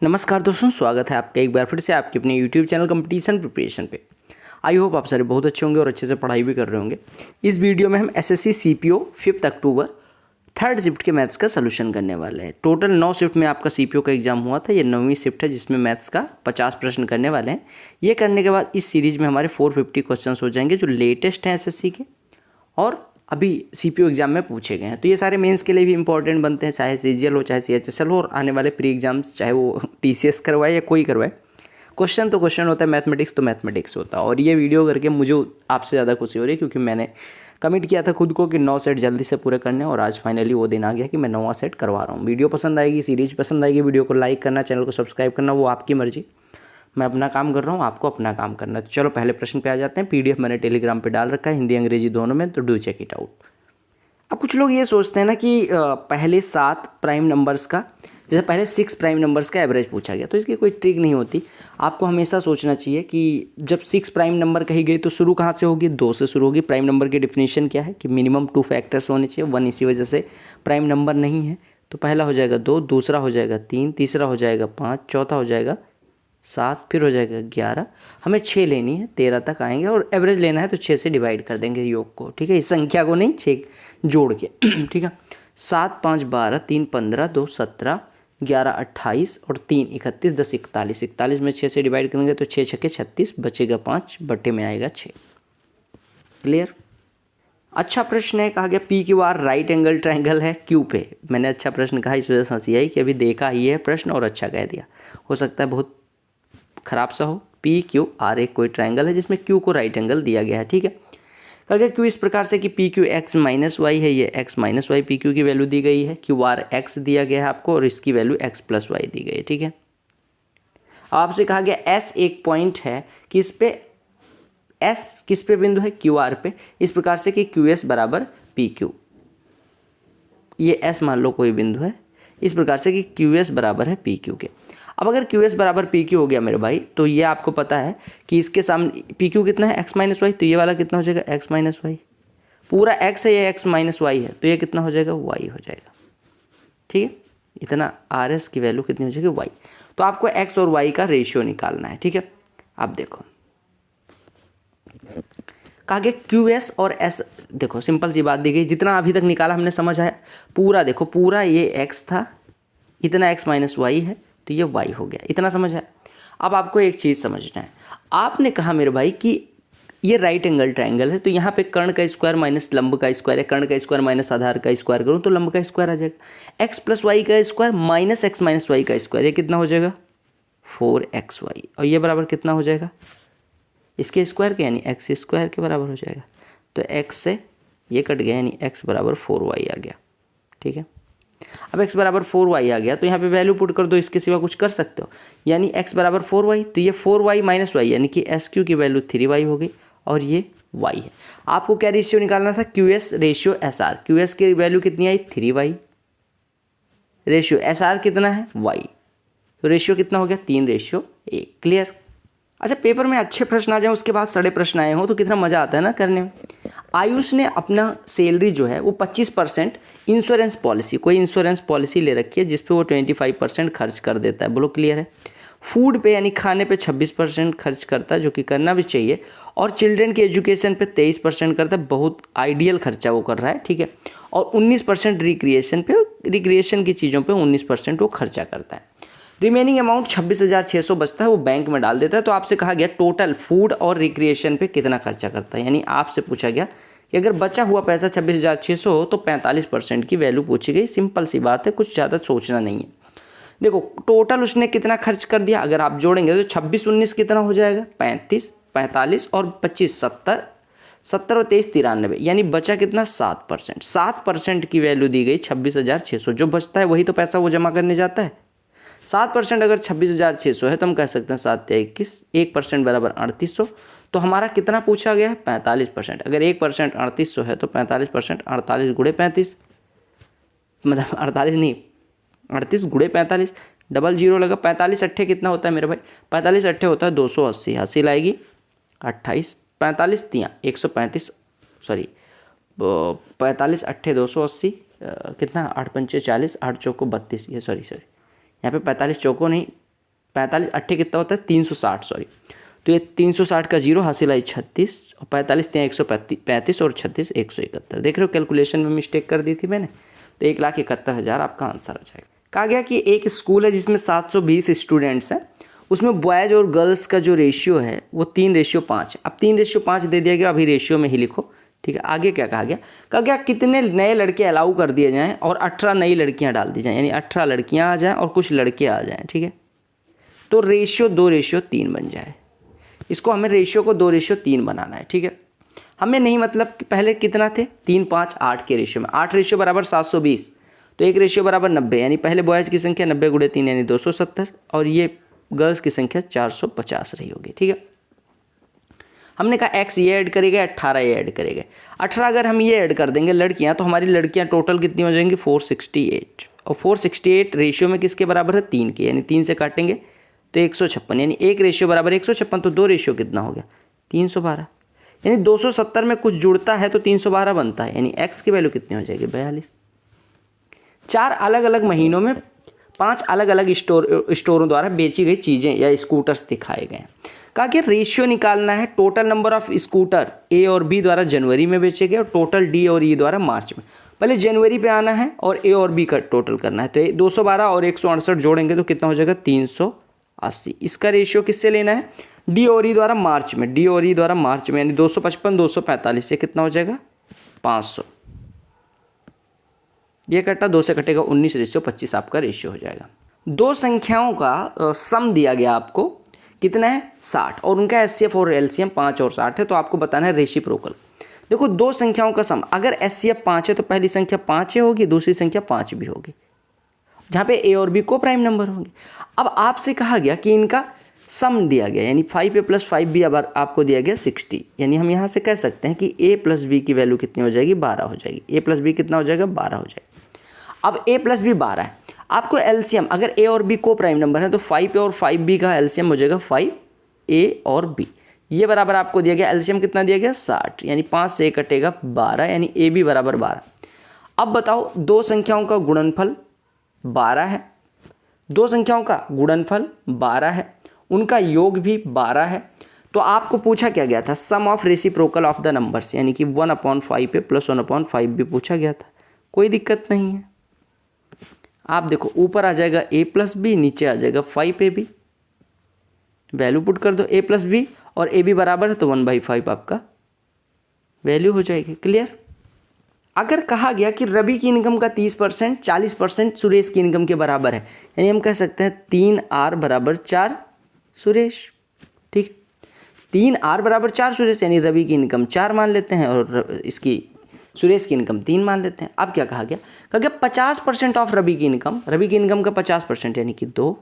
नमस्कार दोस्तों, स्वागत है आपका एक बार फिर से आपके अपने YouTube चैनल कंपटीशन प्रिपरेशन पे। आई होप आप सारे बहुत अच्छे होंगे और अच्छे से पढ़ाई भी कर रहे होंगे। इस वीडियो में हम एसएससी सीपीओ 5 अक्टूबर थर्ड शिफ्ट के मैथ्स का सलूशन करने वाले हैं। टोटल 9 शिफ्ट में आपका सीपीओ का एग्जाम हुआ था। ये 9वीं शिफ्ट है जिसमें मैथ्स का 50 प्रश्न करने वाले हैं। ये करने के बाद इस सीरीज में हमारे 450 क्वेश्चन हो जाएंगे जो लेटेस्ट हैं एसएससी के और अभी सीपीओ एग्जाम में पूछे गए हैं। तो ये सारे मेंस के लिए भी इंपॉर्टेंट बनते हैं, चाहे सीजीएल हो चाहे सीएचएसएल हो और आने वाले प्री एग्जाम्स चाहे वो टीसीएस करवाए या कोई करवाए। क्वेश्चन तो क्वेश्चन होता है, मैथमेटिक्स तो मैथमेटिक्स होता है। और ये वीडियो करके मुझे आपसे ज़्यादा खुशी हो रही है क्योंकि मैंने कमिट किया था खुद को कि 9 सेट जल्दी से पूरे करने और आज फाइनली वो दिन आ गया कि मैं 9वां सेट करवा रहा हूँ। वीडियो पसंद आएगी, सीरीज पसंद आएगी, वीडियो को लाइक करना, चैनल को सब्सक्राइब करना वो आपकी मर्जी। मैं अपना काम कर रहा हूँ, आपको अपना काम करना है। तो चलो पहले प्रश्न पे आ जाते हैं। पीडीएफ मैंने टेलीग्राम पे डाल रखा है, हिंदी अंग्रेजी दोनों में, तो डू चेक इट आउट। अब कुछ लोग ये सोचते हैं ना कि पहले 7 प्राइम नंबर्स का, जैसे पहले 6 प्राइम नंबर्स का एवरेज पूछा गया, तो इसकी कोई ट्रिक नहीं होती। आपको हमेशा सोचना चाहिए कि जब 6 प्राइम नंबर कही गई तो शुरू कहाँ से होगी? 2 से शुरू होगी। प्राइम नंबर की डेफिनेशन क्या है कि मिनिमम 2 फैक्टर्स होने चाहिए, 1 इसी वजह से प्राइम नंबर नहीं है। तो पहला हो जाएगा 2, दूसरा हो जाएगा 3, तीसरा हो जाएगा 5, चौथा हो जाएगा 7, फिर हो जाएगा 11। हमें 6 लेनी है, 13 तक आएंगे और एवरेज लेना है तो 6 से डिवाइड कर देंगे योग को, ठीक है, इस संख्या को नहीं, 6 जोड़ के ठीक है। 7 5 12, 3 15, 2 17, 11 28 और 3 31, 10 41। 41 में 6 से डिवाइड करेंगे तो 6 छक्के 36, बचेगा 5, बट्टे में आएगा 6। क्लियर? अच्छा प्रश्न है, कहा गया P Q R right angle triangle है क्यू पे। मैंने अच्छा प्रश्न कहा, इस वजह से हंसी आई कि अभी देखा ही है प्रश्न और अच्छा कह दिया। हो सकता है बहुत खराब सा हो। पी क्यू आर एक कोई ट्रायंगल है जिसमें क्यू को राइट एंगल दिया गया है, ठीक है। अगर क्यू इस प्रकार से कि P Q X minus Y है, ये X minus Y P Q की वैल्यू दी गई है, क्यू आर एक्स दिया गया है आपको और इसकी वैल्यू एक्स प्लस वाई दी गई है, ठीक है। आपसे कहा गया एस एक पॉइंट है कि इस पे एस किस पे बिंदु है? क्यू आर पे। इस प्रकार से कि क्यू एस बराबर पी क्यू, ये एस मान लो कोई बिंदु है, इस प्रकार से कि क्यू एस बराबर है पी क्यू के। अब अगर क्यू एस बराबर पी क्यू हो गया मेरे भाई, तो ये आपको पता है कि इसके सामने पी क्यू कितना है? एक्स माइनस वाई, तो ये वाला कितना हो जाएगा? X minus Y. पूरा एक्स है, ये एक्स माइनस वाई है, तो ये कितना हो जाएगा? वाई हो जाएगा, ठीक है। इतना आर एस की वैल्यू कितनी हो जाएगी? वाई। तो आपको एक्स और वाई का रेशियो निकालना है, ठीक है। अब देखो कहा गया क्यू एस और एस, देखो सिंपल सी बात दी गई, जितना अभी तक निकाला हमने समझ आया। पूरा देखो, पूरा ये एक्स था, इतना एक्स माइनस वाई है, तो ये वाई हो गया, इतना समझ आया। अब आपको एक चीज़ समझना है, आपने कहा मेरे भाई कि ये राइट एंगल ट्रायंगल है, तो यहाँ पे कर्ण का स्क्वायर माइनस लंब का स्क्वायर है, कर्ण का स्क्वायर माइनस आधार का स्क्वायर करूँ तो लंब का स्क्वायर आ जाएगा। एक्स प्लस वाई का square minus x minus y का स्क्वायर, ये कितना हो जाएगा? 4xy, और ये बराबर कितना हो जाएगा? इसके स्क्वायर के, यानी एक्स स्क्वायर के बराबर हो जाएगा। तो एक्स से ये कट गया, यानी एक्स बराबर 4y आ गया, ठीक है। अब x बराबर 4y आ गया तो यहाँ पे वैल्यू पुट कर दो, इसके सिवा कुछ कर सकते हो। यानी x बराबर 4y, तो ये 4y माइनस वाई, यानी कि एस क्यू की वैल्यू 3y हो गई और ये y है। आपको क्या रेशियो निकालना था? Q S ratio S R. Q S की वैल्यू कितनी आई? 3y, रेशियो एस आर कितना है? y, तो रेशियो कितना हो गया? 3:1। क्लियर? अच्छा, पेपर में अच्छे प्रश्न आ जाए उसके बाद सड़े प्रश्न आए हों तो कितना मज़ा आता है ना करने में। आयुष ने अपना सैलरी जो है वो 25% इंश्योरेंस पॉलिसी, कोई इंश्योरेंस पॉलिसी ले रखी है जिस पे वो 25% खर्च कर देता है। बोलो क्लियर है? फूड पे यानी खाने पे 26% खर्च करता है, जो कि करना भी चाहिए, और चिल्ड्रन की एजुकेशन पे 23% करता है, बहुत आइडियल खर्चा वो कर रहा है, ठीक है। और 19% रिक्रिएशन पे, रिक्रिएशन की चीज़ों पे 19% वो खर्चा करता है। रिमेनिंग अमाउंट 26,600 बचता है, वो बैंक में डाल देता है। तो आपसे कहा गया टोटल फूड और रिक्रिएशन पे कितना खर्चा करता है, यानी आपसे पूछा गया कि अगर बचा हुआ पैसा 26,600 हो तो 45% की वैल्यू पूछी गई। सिंपल सी बात है, कुछ ज़्यादा सोचना नहीं है। देखो टोटल उसने कितना खर्च कर दिया, अगर आप जोड़ेंगे तो 26 19 कितना हो जाएगा? 35, 45 और 25 70, 70 और 23 93, यानी बचा कितना? 7%। 7% की वैल्यू दी गई 26,600। जो बचता है वही तो पैसा वो जमा करने जाता है। 7% अगर 26,600 है तो हम कह सकते हैं 7 या 21, 1% बराबर 3800। तो हमारा कितना पूछा गया है? 45%। अगर 1% 3800 है तो 45%, 48 गुणे 35, मतलब 48 नहीं, 38 गुणे 45, डबल जीरो लगा। 45 अट्ठे कितना होता है मेरे भाई? 45 अट्ठे होता है 280, हासिल आएगी 28, 45 तियाँ 135, सॉरी 45 अट्ठे 280, कितना? 8 पंचे 40, 8 चौको 32, ये सॉरी यहाँ पे 45 चौको नहीं, 45 अट्ठे कितना होता है 360, सॉरी। तो ये 360 का जीरो हासिल आई 36 और 45 ત્યાં 135 और 36 171। देख रहे हो कैलकुलेशन में मिस्टेक कर दी थी मैंने। तो 1,71,000 आपका आंसर आ जाएगा। कहा गया कि एक स्कूल है जिसमें 720 स्टूडेंट्स हैं, उसमें बॉयज़ और गर्ल्स का जो रेशियो है वो 3:5। अब 3:5 दे दिया गया, अभी रेशियो में ही लिखो, ठीक है। आगे क्या कहा गया? कहा गया कितने नए लड़के अलाउ कर दिए जाएँ और 18 नई लड़कियाँ डाल दी जाएँ, यानी 18 लड़कियाँ आ जाएँ और कुछ लड़के आ जाएँ, ठीक है। तो रेशियो 2:3 बन जाए। इसको हमें रेशियो को 2:3 बनाना है, ठीक है। हमें नहीं मतलब कि पहले कितना थे 3, 5, 8 के रेशियो में, 8 रेशियो बराबर 720, तो 1 रेशियो बराबर 90, यानी पहले बॉयज़ की संख्या 90 × 3 यानी 270 और ये गर्ल्स की संख्या 450 रही होगी, ठीक है। हमने कहा x ये ऐड करेगा, 18 ये ऐड करेगा। 18 अगर हम ये ऐड कर देंगे लड़कियां, तो हमारी लड़कियां टोटल कितनी हो जाएंगी 468, और 468 रेशियो में किसके बराबर है 3 के, यानी 3 से काटेंगे तो 156, यानी 1 रेशियो बराबर 156, तो 2 रेशियो कितना हो गया 312, यानी 270 में कुछ जुड़ता है तो 312 बनता है, यानी x की वैल्यू कितनी हो जाएगी 42। 4 अलग अलग महीनों में 5 अलग अलग स्टोरों द्वारा बेची गई चीज़ें या स्कूटर्स दिखाए गए हैं। कहा कि रेशियो निकालना है टोटल नंबर ऑफ स्कूटर ए और बी द्वारा जनवरी में बेचे गए और टोटल डी और ई द्वारा मार्च में। पहले जनवरी पे आना है और ए और बी का टोटल करना है, तो 212 और 168 जोड़ेंगे तो कितना हो जाएगा 380। इसका रेशियो किससे लेना है डी और ई द्वारा मार्च में, डी और ई द्वारा मार्च में, यानी 255 245 से कितना हो जाएगा 500। ये कटा 2 से कटेगा 19:25 आपका रेशियो हो जाएगा। दो संख्याओं का सम दिया गया आपको, कितना है 60, और उनका एचसीएफ और एलसीएम 5 और 60 है, तो आपको बताना है रेसिप्रोकल। देखो दो संख्याओं का सम, अगर एचसीएफ 5 है तो पहली संख्या 5 ही होगी, दूसरी संख्या 5 भी होगी, जहाँ पे ए और बी को प्राइम नंबर होंगे। अब आपसे कहा गया कि इनका सम दिया गया, यानी 5a + 5b अब आपको दिया गया 60, यानी हम यहाँ से कह सकते हैं कि a + b की वैल्यू कितनी हो जाएगी 12 हो जाएगी। a + b कितना हो जाएगा 12 हो जाएगा। अब a + b 12 है, आपको एलसीएम, अगर a और b को प्राइम नंबर है तो 5a और 5b का एलसीएम हो जाएगा 5a और b। ये बराबर आपको दिया गया, एलसीएम कितना दिया गया 60, यानी 5 से कटेगा 12, यानी a b बराबर 12। अब बताओ दो संख्याओं का गुणनफल 12 है, दो संख्याओं का गुणनफल 12 है, उनका योग भी 12 है, तो आपको पूछा क्या गया था sum of reciprocal of the numbers, यानी कि 1/5a + 1/5b पूछा गया था। कोई दिक्कत नहीं है, आप देखो ऊपर आ जाएगा a + b, नीचे आ जाएगा 5ab, वैल्यू पुट कर दो a + b और ab बराबर है तो 1/5 आपका वैल्यू हो जाएगी। क्लियर। अगर कहा गया कि रवि की इनकम का 30% 40% सुरेश की इनकम के बराबर है, यानी हम कह सकते हैं 3r = 4 सुरेश, ठीक। 3r = 4 सुरेश, यानी रवि की इनकम 4 मान लेते हैं और इसकी सुरेश की इनकम 3 मान लेते हैं। अब क्या कहा गया 50% ऑफ रवि की इनकम, रवि की इनकम का 50% यानी कि 2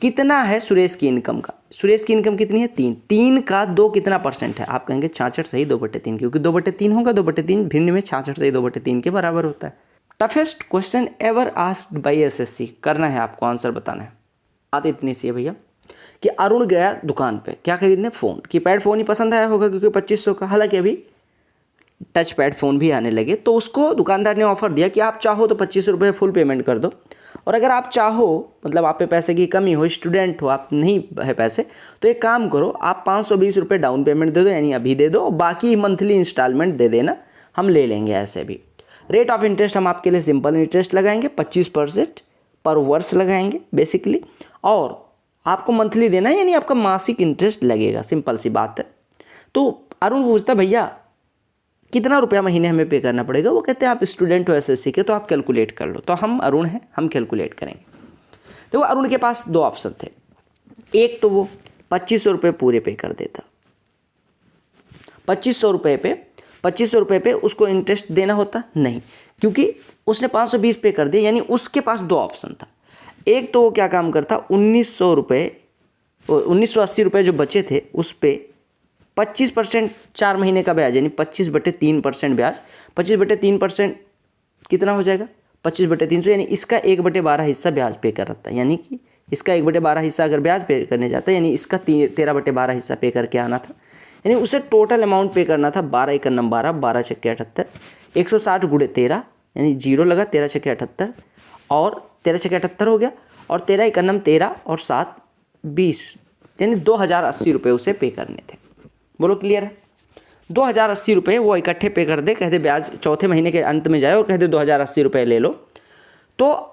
कितना है सुरेश की इनकम का, सुरेश की इनकम कितनी है 3, 3 का 2 कितना परसेंट है, आप कहेंगे 66 सही 2/3, क्योंकि 2/3 होगा, 2/3 भिन्न में 66 सही 2/3 के बराबर होता है। Toughest question ever asked by SSC करना है आपको, आंसर बताना है। बात इतनी सी है भैया कि अरुण गया दुकान पे क्या खरीदने, फ़ोन, कीपैड फ़ोन ही पसंद आया होगा क्योंकि 2500 का, हालांकि अभी टच पैड फ़ोन भी आने लगे, तो उसको दुकानदार ने ऑफ़र दिया कि आप चाहो तो 25 रुपये फुल पेमेंट कर दो, और अगर आप चाहो मतलब आप पे पैसे की कमी हो, स्टूडेंट हो, आप नहीं है पैसे, तो एक काम करो आप 520 रुपये डाउन पेमेंट दे दो, यानी अभी दे दो, बाकी मंथली इंस्टॉलमेंट दे देना, हम ले लेंगे ऐसे भी। रेट ऑफ इंटरेस्ट हम आपके लिए सिंपल इंटरेस्ट लगाएंगे 25% पर वर्ष लगाएंगे बेसिकली, और आपको मंथली देना है, यानी आपका मासिक इंटरेस्ट लगेगा, सिंपल सी बात है। तो अरुण पूछता भैया कितना रुपया महीने हमें पे करना पड़ेगा, वो कहते हैं आप स्टूडेंट हो एसएससी के तो आप कैलकुलेट कर लो, तो हम अरुण हैं, हम कैलकुलेट करेंगे। तो अरुण के पास 2 ऑप्शन थे, एक तो वो 2500 रुपये पूरे पे कर देता, 2500 रुपये पे उसको इंटरेस्ट देना होता नहीं, क्योंकि उसने 520 पे कर दिया, यानी उसके पास 2 ऑप्शन था। एक तो वो क्या काम करता 1980 रुपये जो बचे थे उस पर 25% 4 महीने का ब्याज, यानी 25/3% ब्याज, 25/3% कितना हो जाएगा 25/300, यानी इसका 1/12 हिस्सा ब्याज पे कर रहा था, यानी कि इसका 1/12 हिस्सा अगर ब्याज पे करने जाता है, यानी इसका 13/12 हिस्सा पे करके आना था, यानी उसे टोटल अमाउंट पे करना था 12 × 9 12, 12 × 6 78, 160 × 13, यानी 0 लगा, 13 × 6 78 और 13 × 6 78 हो गया, और 13 × 9 13 और 7 20 यानी 2080 रुपये उसे पे करने थे। बोलो क्लियर है? 2080 रुपये वो इकट्ठे पे कर दे, कह दे ब्याज चौथे महीने के अंत में जाए और कह दे 2080 रुपये ले लो, तो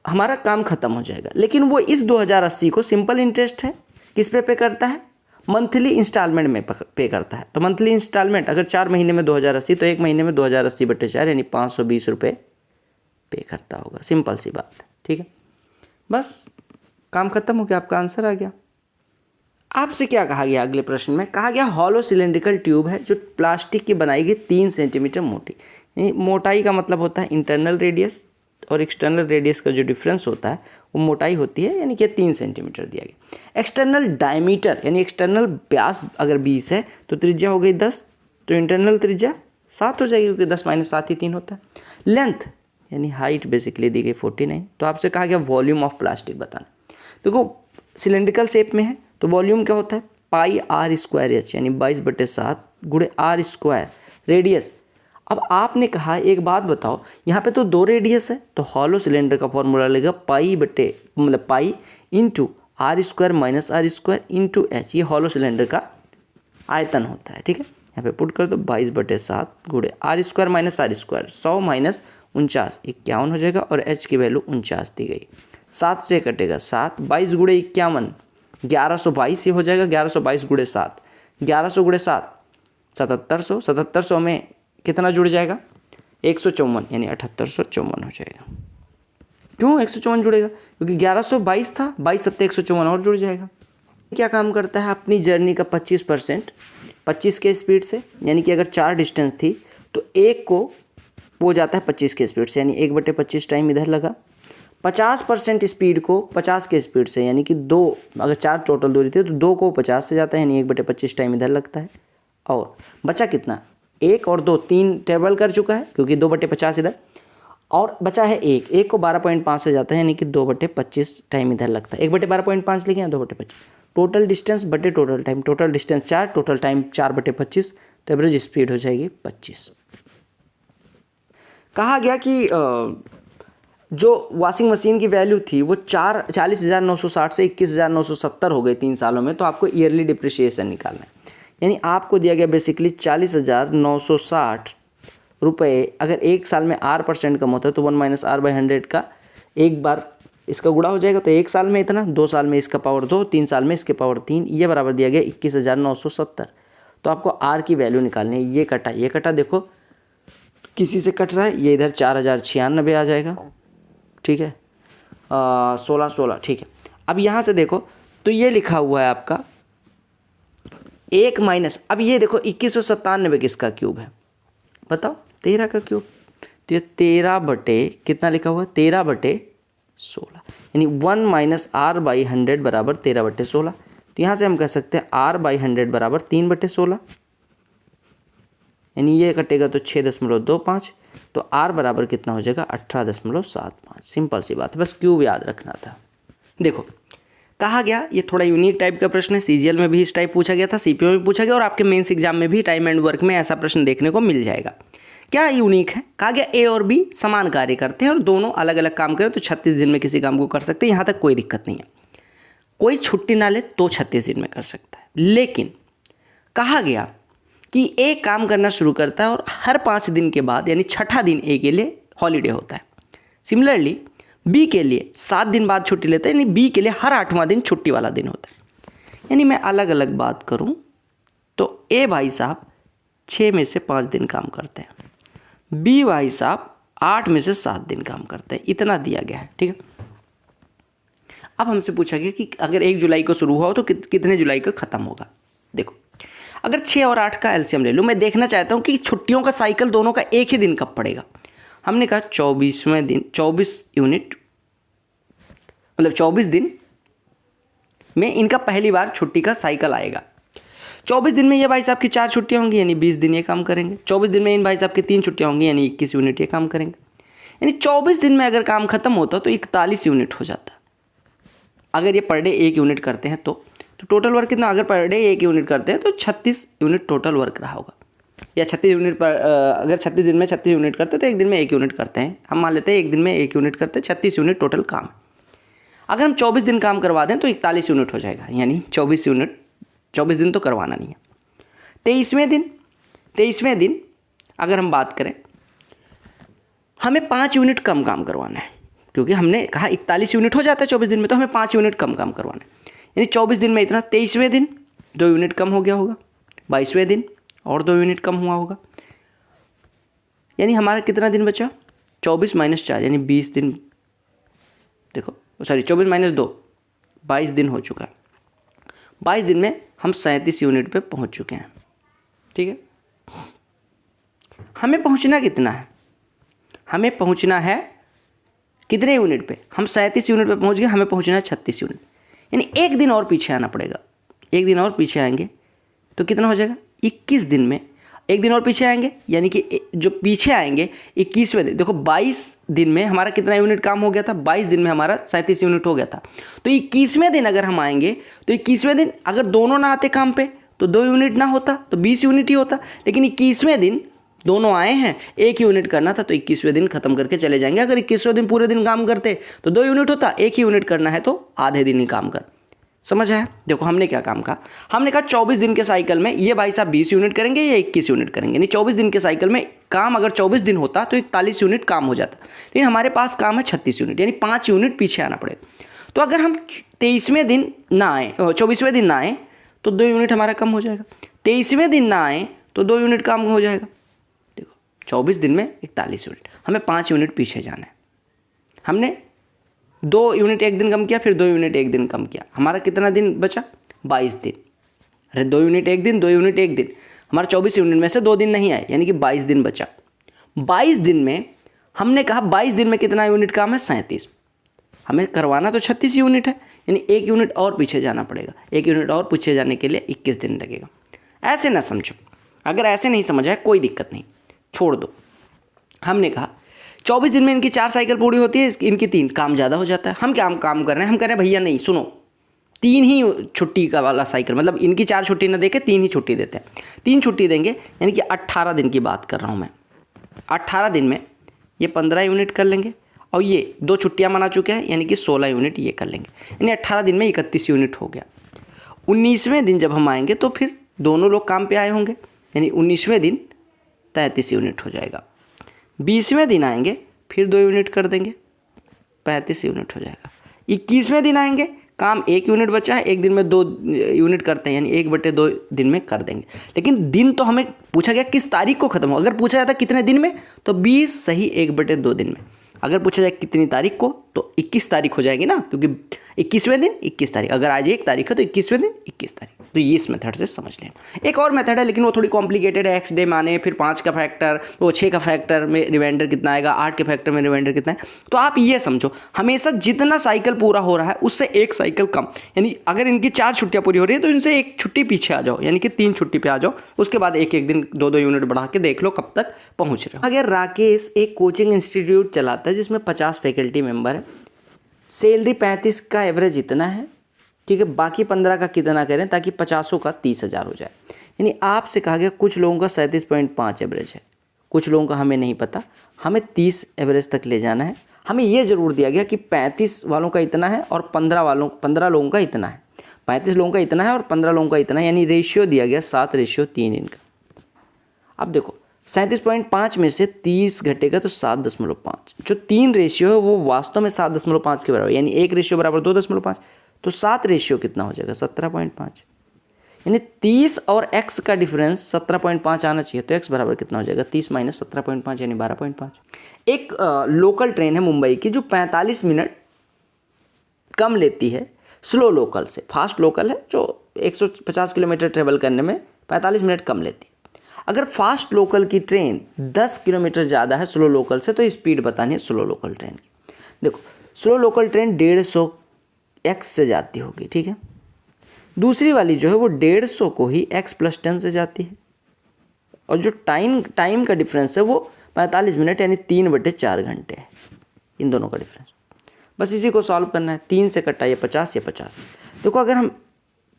हमारा काम खत्म हो जाएगा। लेकिन वो इस 2080 को सिंपल इंटरेस्ट है किस पे करता है? मंथली इंस्टॉलमेंट में पे करता है। तो मंथली इंस्टॉलमेंट अगर 4 महीने में 2080 तो एक महीने में 2080/4 यानी 520 रुपये पे करता होगा। सिंपल सी बात है, ठीक है। बस काम खत्म हो गया, आपका आंसर आ गया। आपसे क्या कहा गया अगले प्रश्न में? कहा गया हॉलो सिलेंड्रिकल ट्यूब है जो प्लास्टिक की बनाई गई 3 सेंटीमीटर मोटी, यानी मोटाई का मतलब होता है इंटरनल रेडियस और एक्सटर्नल रेडियस का जो डिफरेंस होता है वो मोटाई होती है, यानी कि 3 सेंटीमीटर दिया गया। एक्सटर्नल डायमीटर यानी एक्सटर्नल व्यास अगर 20 है तो त्रिज्या हो गई 10, तो इंटरनल त्रिज्या 7 हो जाएगी क्योंकि 10 - 7 ही 3 होता है। लेंथ यानी हाइट बेसिकली दी गई 49। तो आपसे कहा गया वॉल्यूम ऑफ प्लास्टिक बताना। देखो सिलेंड्रिकल शेप में है तो वॉल्यूम क्या होता है? πr²h यानी 22/7 × r²। रेडियस, अब आपने कहा एक बात बताओ, यहाँ पे तो 2 रेडियस है तो हॉलो सिलेंडर का फॉर्मूला लगेगा pi into r² - r² into h। ये हॉलो सिलेंडर का आयतन होता है, ठीक है। यहाँ पे पुट कर दो 22/7 × r² - r², 100 - 49 51 हो जाएगा और h की वैल्यू 49 दी गई। 7 से कटेगा 7, 22 × 51 1122 ये हो जाएगा। 1122 × 7 1100 × 7 7700, 7700 में कितना जुड़ जाएगा? 154 यानी 7854 हो जाएगा। क्यों 154 जुड़ेगा? क्योंकि 1122 था, 22 + 7 154 और जुड़ जाएगा। क्या काम करता है? अपनी जर्नी का 25% 25 के स्पीड से, यानी कि अगर 4 डिस्टेंस थी तो एक को वो जाता है 25 के स्पीड से, यानी 1/25 टाइम इधर लगा। 50% स्पीड को 50 के स्पीड से, यानी कि 2, अगर 4 टोटल दूरी थी तो 2 को 50 से जाता है, यानी 1/25 टाइम इधर लगता है। और बचा कितना? 1 और 2 3 ट्रेवल कर चुका है क्योंकि 2/50 इधर, और बचा है 1 को 12.5 से जाता है, यानी कि 2/25 टाइम इधर लगता है। 1/12.5 लिखे हैं, 2/25 टोटल डिस्टेंस बटे total time. Total distance 4, total time 4/25, तो एवरेज स्पीड हो जाएगी 25। कहा गया कि जो वॉशिंग मशीन की वैल्यू थी वो 40,960 से 21,970 हो गई 3 सालों में, तो आपको ईयरली डिप्रिशिएशन निकालना है। यानी आपको दिया गया बेसिकली 40,960 रुपये। अगर एक साल में R% कम होता है तो 1 - R/100 का एक बार इसका गुणा हो जाएगा, तो एक साल में इतना, 2 साल में इसका पावर 2, 3 साल में इसके पावर 3, ये बराबर दिया गया 21,970। तो आपको R की वैल्यू निकालनी है। ये कटा देखो किसी से कट रहा है, ये इधर 4096 आ जाएगा, ठीक है। 16 ठीक है। अब यहाँ से देखो तो ये लिखा हुआ है आपका 1 माइनस, अब ये देखो 2197 किसका क्यूब है बताओ? 13 का क्यूब। तो ये 13 बटे कितना लिखा हुआ है? 13/16, यानी 1 - R/100 बराबर 13/16। तो यहाँ से हम कह सकते हैं R/100 बराबर 3/16, यानी ये कटेगा तो 6.25, तो R बराबर कितना हो जाएगा? 18.75। सिंपल सी बात है, बस क्यूब याद रखना था। देखो कहा गया, ये थोड़ा यूनिक टाइप का प्रश्न है। सीजीएल में भी इस टाइप पूछा गया था, सीपीओ में पूछा गया और आपके मेंस एग्जाम में भी टाइम एंड वर्क में ऐसा प्रश्न देखने को मिल जाएगा। क्या यूनिक है? कहा गया ए और बी समान कार्य करते हैं और दोनों अलग अलग काम करें तो 36 दिन में किसी काम को कर सकते हैं, यहाँ तक कोई दिक्कत नहीं है। कोई छुट्टी ना ले तो 36 दिन में कर सकता है। लेकिन कहा गया कि ए काम करना शुरू करता है और हर 5 दिन के बाद यानी छठा दिन ए के लिए हॉलीडे होता है। सिमिलरली बी के लिए 7 दिन बाद छुट्टी लेता है, यानी बी के लिए हर 8वां दिन छुट्टी वाला दिन होता है। यानी मैं अलग अलग बात करूं तो ए भाई साहब 6 में से 5 दिन काम करते हैं, बी भाई साहब 8 में से 7 दिन काम करते हैं। इतना दिया गया है, ठीक है। अब हमसे पूछा गया कि अगर 1 जुलाई को शुरू हुआ हो तो कितने जुलाई को ख़त्म होगा। देखो अगर 6 और 8 का एलसीएम ले लो, मैं देखना चाहता हूँ कि छुट्टियों का साइकिल दोनों का एक ही दिन कब पड़ेगा। हमने कहा 24वें दिन 24 यूनिट मतलब 24 दिन में इनका पहली बार छुट्टी का साइकिल आएगा। 24 दिन में ये भाई साहब की 4 छुट्टियाँ होंगी, यानी 20 दिन ये काम करेंगे। 24 दिन में इन भाई साहब की 3 छुट्टियाँ होंगी, यानी 21 यूनिट ये काम करेंगे। यानी 24 दिन में अगर काम खत्म होता तो 41 यूनिट हो जाता। अगर ये पर डे 1 यूनिट करते हैं तो टोटल वर्क कितना? अगर पर डे 1 यूनिट करते हैं तो 36 यूनिट टोटल वर्क रहा होगा, या 36 यूनिट पर अगर 36 दिन में 36 यूनिट करते हैं तो 1 दिन में 1 यूनिट करते हैं। हम मान लेते हैं 1 दिन में 1 यूनिट करते हैं, 36 यूनिट टोटल काम। अगर हम 24 दिन काम करवा दें तो 41 यूनिट हो जाएगा, यानी 24 यूनिट, 24 दिन तो करवाना नहीं है। 23वें दिन अगर हम बात करें, हमें 5 यूनिट कम काम करवाना है, क्योंकि हमने कहा 41 यूनिट हो जाता है 24 दिन में, तो हमें 5 यूनिट कम काम करवाना है, यानी 24 दिन में इतना। 23वें दिन 2 यूनिट कम हो गया होगा, 22वें दिन और 2 यूनिट कम हुआ होगा, यानी हमारा कितना दिन बचा, 24 - 4 यानी 20 दिन, देखो सॉरी 24 - 2 22 दिन हो चुका है। 22 दिन में हम 37 यूनिट पे पहुंच चुके हैं, ठीक है। हमें पहुंचना कितना है, हमें पहुंचना है कितने यूनिट पे, हम 37 यूनिट पे पहुंच गए, हमें पहुंचना है 36 यूनिट, यानी एक दिन और पीछे आना पड़ेगा। एक दिन और पीछे आएंगे तो कितना हो जाएगा, 21 दिन में एक दिन और पीछे आएंगे, यानी कि जो पीछे आएंगे 21वें दिन, देखो 22 दिन में हमारा कितना यूनिट काम हो गया था, 22 दिन में हमारा 37 यूनिट हो गया था। तो 21वें दिन अगर हम आएंगे तो 21वें दिन अगर दोनों ना आते काम पे तो 2 यूनिट ना होता तो 20 यूनिट ही होता, लेकिन 21वें दिन दोनों आए हैं, 1 यूनिट करना था तो 21वें दिन खत्म करके चले जाएंगे। अगर 21वें दिन पूरे दिन काम करते तो 2 यूनिट होता, 1 ही यूनिट करना है तो आधे दिन ही काम कर। समझ आया? देखो हमने क्या काम कहा, हमने कहा 24 दिन के साइकिल में ये भाई साहब 20 यूनिट करेंगे या 21 यूनिट करेंगे, यानी 24 दिन के साइकिल में काम अगर 24 दिन होता तो 41 यूनिट काम हो जाता, लेकिन हमारे पास काम है 36 यूनिट, यानी 5 यूनिट पीछे आना पड़ेगा। तो अगर हम 23वें दिन ना आए, 24वें दिन ना आए तो 2 यूनिट हमारा कम हो जाएगा, 23वें दिन ना आए तो 2 यूनिट कम हो जाएगा। देखो 24 दिन में 41 यूनिट, हमें 5 यूनिट पीछे जाना है। हमने 2 यूनिट एक दिन कम किया, फिर 2 यूनिट एक दिन कम किया, हमारा कितना दिन बचा, 22 दिन। अरे 2 यूनिट एक दिन, 2 यूनिट एक दिन, हमारा 24 यूनिट में से 2 दिन नहीं आए, यानी कि 22 दिन बचा। 22 दिन में हमने कहा 22 दिन में कितना यूनिट काम है, 37, हमें करवाना तो 36 यूनिट है, यानी 1 यूनिट और पीछे जाना पड़ेगा। 1 यूनिट और पीछे जाने के लिए 21 दिन लगेगा। ऐसे ना समझो, अगर ऐसे नहीं समझ आए कोई दिक्कत नहीं, छोड़ दो। हमने कहा 24 दिन में इनकी 4 साइकिल पूरी होती है, इनकी 3, काम ज़्यादा हो जाता है। हम क्या काम कर रहे हैं, हम कह रहे हैं भैया नहीं सुनो, 3 ही छुट्टी का वाला साइकिल, मतलब इनकी 4 छुट्टी ना देके 3 ही छुट्टी देते हैं। 3 छुट्टी देंगे, यानी कि 18 दिन की बात कर रहा हूँ मैं। 18 दिन में ये 15 यूनिट कर लेंगे और ये 2 छुट्टियाँ मना चुके हैं, यानी कि 16 यूनिट ये कर लेंगे, यानी 18 दिन में 31 यूनिट हो गया। 19वें दिन जब हम आएंगे तो फिर दोनों लोग काम पे आए होंगे, यानी 19वें दिन 33 यूनिट हो जाएगा। 20वें दिन आएंगे फिर 2 यूनिट कर देंगे, 35 यूनिट हो जाएगा। 21वें दिन आएंगे, काम 1 यूनिट बचा है, एक दिन में 2 यूनिट करते हैं, यानी 1/2 दिन में कर देंगे। लेकिन दिन तो हमें पूछा गया किस तारीख को खत्म हो, अगर पूछा जाता कितने दिन में तो 20 सही 1/2 दिन में, अगर पूछा जाए कितनी तारीख को तो 21 तारीख हो जाएगी ना, क्योंकि 21वें दिन 21 तारीख, अगर आज 1 तारीख है तो 21वें दिन 21 तारीख। तो ये इस मेथड से समझ लेना। एक और मेथड है लेकिन वो थोड़ी कॉम्प्लिकेटेड है, एक्स डे माने, फिर 5 का फैक्टर, वो 6 का फैक्टर में रिमाइंडर कितना आएगा, 8 के फैक्टर में रिमाइंडर कितना है। तो आप ये समझो हमेशा जितना साइकिल पूरा हो रहा है उससे 1 साइकिल कम, यानी अगर इनकी 4 छुट्टियाँ पूरी हो रही है तो इनसे 1 छुट्टी पीछे आ जाओ, यानी कि 3 छुट्टी पे आ जाओ, उसके बाद 1-1 दिन 2-2 यूनिट बढ़ा के देख लो कब तक पहुँच रहे हो। अगर राकेश एक कोचिंग इंस्टीट्यूट चलाता है जिसमें 50 फैकल्टी मेंबर है, सैलरी 35 का एवरेज इतना है, ठीक है, बाकी 15 का कितना करें ताकि 50 का 30,000 हो जाए। यानी आपसे कहा गया कुछ लोगों का 37.5 एवरेज है, कुछ लोगों का हमें नहीं पता, हमें 30 एवरेज तक ले जाना है। हमें ये ज़रूर दिया गया कि 35 वालों का इतना है और 15 लोगों का इतना है, 35 लोगों का इतना है और 15 लोगों का इतना है, यानी रेशियो दिया गया 7:3 इनका। अब देखो 37.5 में से 30 घटेगा तो 7.5, जो 3 रेशियो है वो वास्तव में 7.5 के बराबर, यानी 1 रेशियो बराबर 2.5, तो 7 रेशियो कितना हो जाएगा, 17.5, यानी 30 और x का डिफरेंस 17.5 आना चाहिए, तो x बराबर कितना हो जाएगा, 30 - 17.5 यानी 12.5। एक लोकल ट्रेन है मुंबई की जो 45 मिनट कम लेती है स्लो लोकल से, फास्ट लोकल है जो 150 किलोमीटर ट्रेवल करने में 45 मिनट कम लेती है। अगर फास्ट लोकल की ट्रेन 10 किलोमीटर ज़्यादा है स्लो लोकल से तो स्पीड बतानी है स्लो लोकल ट्रेन की। देखो स्लो लोकल ट्रेन 150 x से जाती होगी, ठीक है, दूसरी वाली जो है वो 150 को ही x + 10 से जाती है, और जो टाइम का डिफरेंस है वो 45 मिनट यानी 3/4 घंटे है, इन दोनों का डिफरेंस। बस इसी को सॉल्व करना है, 3 से कटा ये 50, ये 50। देखो अगर हम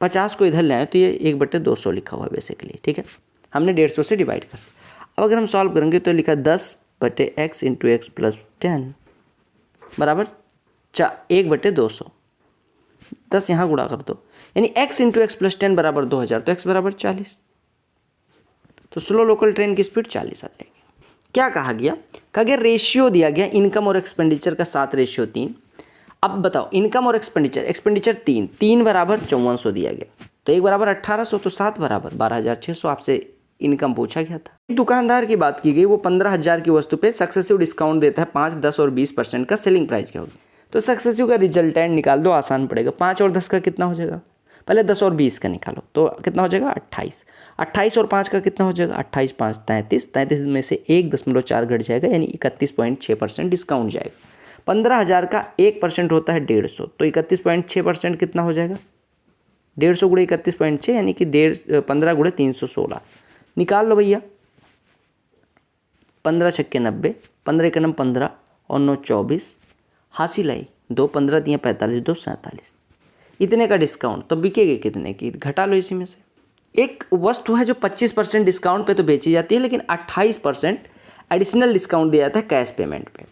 50 को इधर ले आए तो ये 1/200 लिखा हुआ है बेसिकली, ठीक है, हमने 150 से डिवाइड कर दिया। अब अगर हम सॉल्व करेंगे तो लिखा 10/x × x + 10 बराबर 1/200, 10 यहाँ गुणा कर दो, यानी x इंटू एक्स प्लस 10 बराबर 2000, तो x बराबर 40। तो स्लो लोकल ट्रेन की स्पीड 40 आ जाएगी। क्या कहा गया? कहा गया रेशियो दिया गया इनकम और एक्सपेंडिचर का 7 रेशियो 3। अब बताओ इनकम और एक्सपेंडिचर 3 बराबर 5400 दिया गया, तो 1 बराबर 1800, तो 7 बराबर 12600 आपसे इनकम पूछा गया था। एक दुकानदार की बात की गई, वो 15,000 की वस्तु पे सक्सेसिव डिस्काउंट देता है 5, 10 और 20% का। सेलिंग प्राइस क्या होगी? तो सक्सेसिव का रिजल्टेंट निकाल दो, आसान पड़ेगा। 5 और 10 का कितना हो जाएगा? पहले 10 और 20 का निकालो, तो कितना हो जाएगा? 28। 28 और 5 का कितना हो जाएगा? 28, 5, 33। 33 में से 1.4 घट जाएगा, यानी 31.6% डिस्काउंट जाएगा। 15,000 का 1% होता है 150, तो 31.6% कितना हो जाएगा? 150 गुणे 31.6, यानी कि 15 गुणे 316। निकाल लो भैया। 15 छक्के 90, 15 एकम 15 और 9 24, हासिल आई 2, 15 दिए 45, 2 47। इतने का डिस्काउंट, तो बिकेगी कितने की? घटा लो इसी में से। एक वस्तु है जो 25% डिस्काउंट पे तो बेची जाती है, लेकिन 28% एडिशनल डिस्काउंट दिया जाता है कैश पेमेंट पे।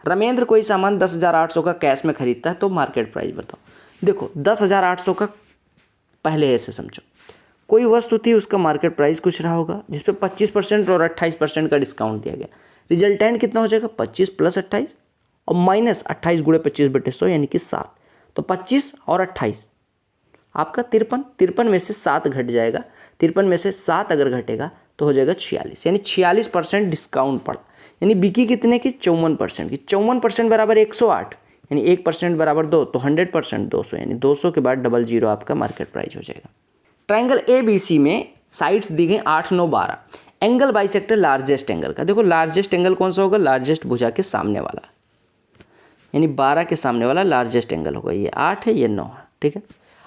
रमेंद्र कोई सामान 10,800 का कैश में खरीदता है, तो मार्केट प्राइस बताओ। देखो 10,800 का, पहले ऐसे समझो, कोई वस्तु थी उसका मार्केट प्राइस कुछ रहा होगा, जिसपे 25% और 28% का डिस्काउंट दिया गया। रिजल्टेंट कितना हो जाएगा? 25 प्लस 28 और माइनस 28 गुणे 25/100, यानी कि 7। तो 25 और 28 आपका 53। 53 में से 7 घट जाएगा। 53 में से 7 अगर घटेगा तो हो जाएगा 46, यानी 46% डिस्काउंट पड़ा। यानी बिकी कितने की? 54% की। 54% बराबर 108, यानी 1% बराबर 2, तो 100% 200, यानी 200 के बाद डबल जीरो आपका मार्केट प्राइस हो जाएगा। ट्रायंगल ABC में साइड्स दी गई 8, 9, 12। एंगल बाइसेक्टर लार्जेस्ट एंगल का, देखो लार्जेस्ट एंगल कौन सा होगा? लार्जेस्ट भुजा के सामने वाला, यानी 12 के सामने वाला लार्जेस्ट एंगल होगा। ये 8 है, ये 9 है, ठीक है।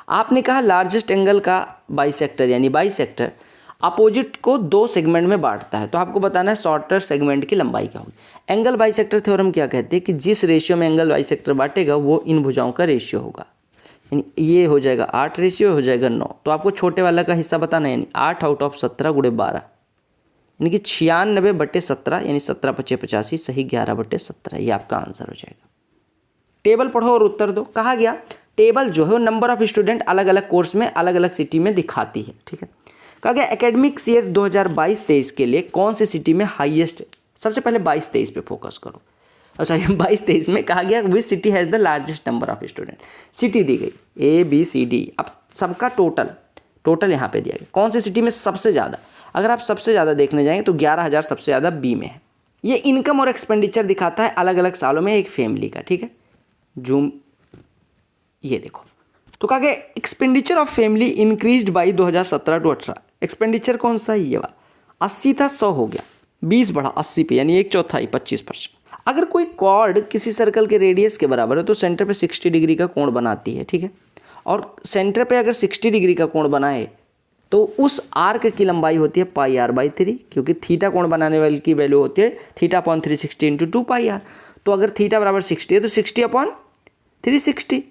आपने कहा लार्जेस्ट एंगल का बाइसेक्टर, यानी बाइसेक्टर अपोजिट को 2 सेगमेंट में बांटता है, तो आपको बताना है शॉर्टर सेगमेंट की लंबाई क्या होगी। एंगल बाइसेक्टर थ्योरम क्या कहते हैं कि जिस रेशियो में एंगल बाइसेक्टर बांटेगा वो इन भुजाओं का रेशियो होगा। यानी ये हो जाएगा 8 रेशियो, हो जाएगा 9। तो आपको छोटे वाला का हिस्सा बताना है, यानी 8 आउट ऑफ 17 गुणे 12, यानी कि 96/17, यानी 17 × 5 = 85, सही 11/17। ये आपका आंसर हो जाएगा। टेबल पढ़ो और उत्तर दो। कहा गया टेबल जो है वो नंबर ऑफ स्टूडेंट अलग अलग कोर्स में अलग अलग सिटी में दिखाती है, ठीक है। कहा गया एकेडमिक्स ईयर 2022-23 के लिए कौन सी सिटी में हाईएस्ट? सबसे पहले 22-23 पे फोकस करो। सॉरी 22-23 में कहा गया which city has the largest number of student. City दी गई ABCD, अब सबका टोटल यहाँ पे दिया गया। कौन सी सिटी में सबसे ज़्यादा? अगर आप सबसे ज़्यादा देखने जाएंगे तो 11,000 सबसे ज़्यादा B में है। ये इनकम और एक्सपेंडिचर दिखाता है अलग अलग सालों में एक फैमिली का, ठीक है। जूम, ये देखो, तो कहा गया expenditure of family increased by 2017 to 18। Expenditure कौन सा? ये वाला 80 था 100 हो गया, 20 बढ़ा 80 पे, यानी 1/4 25%। अगर कोई कॉर्ड किसी सर्कल के रेडियस के बराबर है तो सेंटर पे 60 डिग्री का कोण बनाती है, ठीक है। और सेंटर पे अगर 60 डिग्री का कोण बनाए तो उस आर्क की लंबाई होती है πr/3, क्योंकि थीटा कोण बनाने वाले की वैल्यू होती है θ/360 × 2πr। तो अगर थीटा बराबर 60 है तो 60/360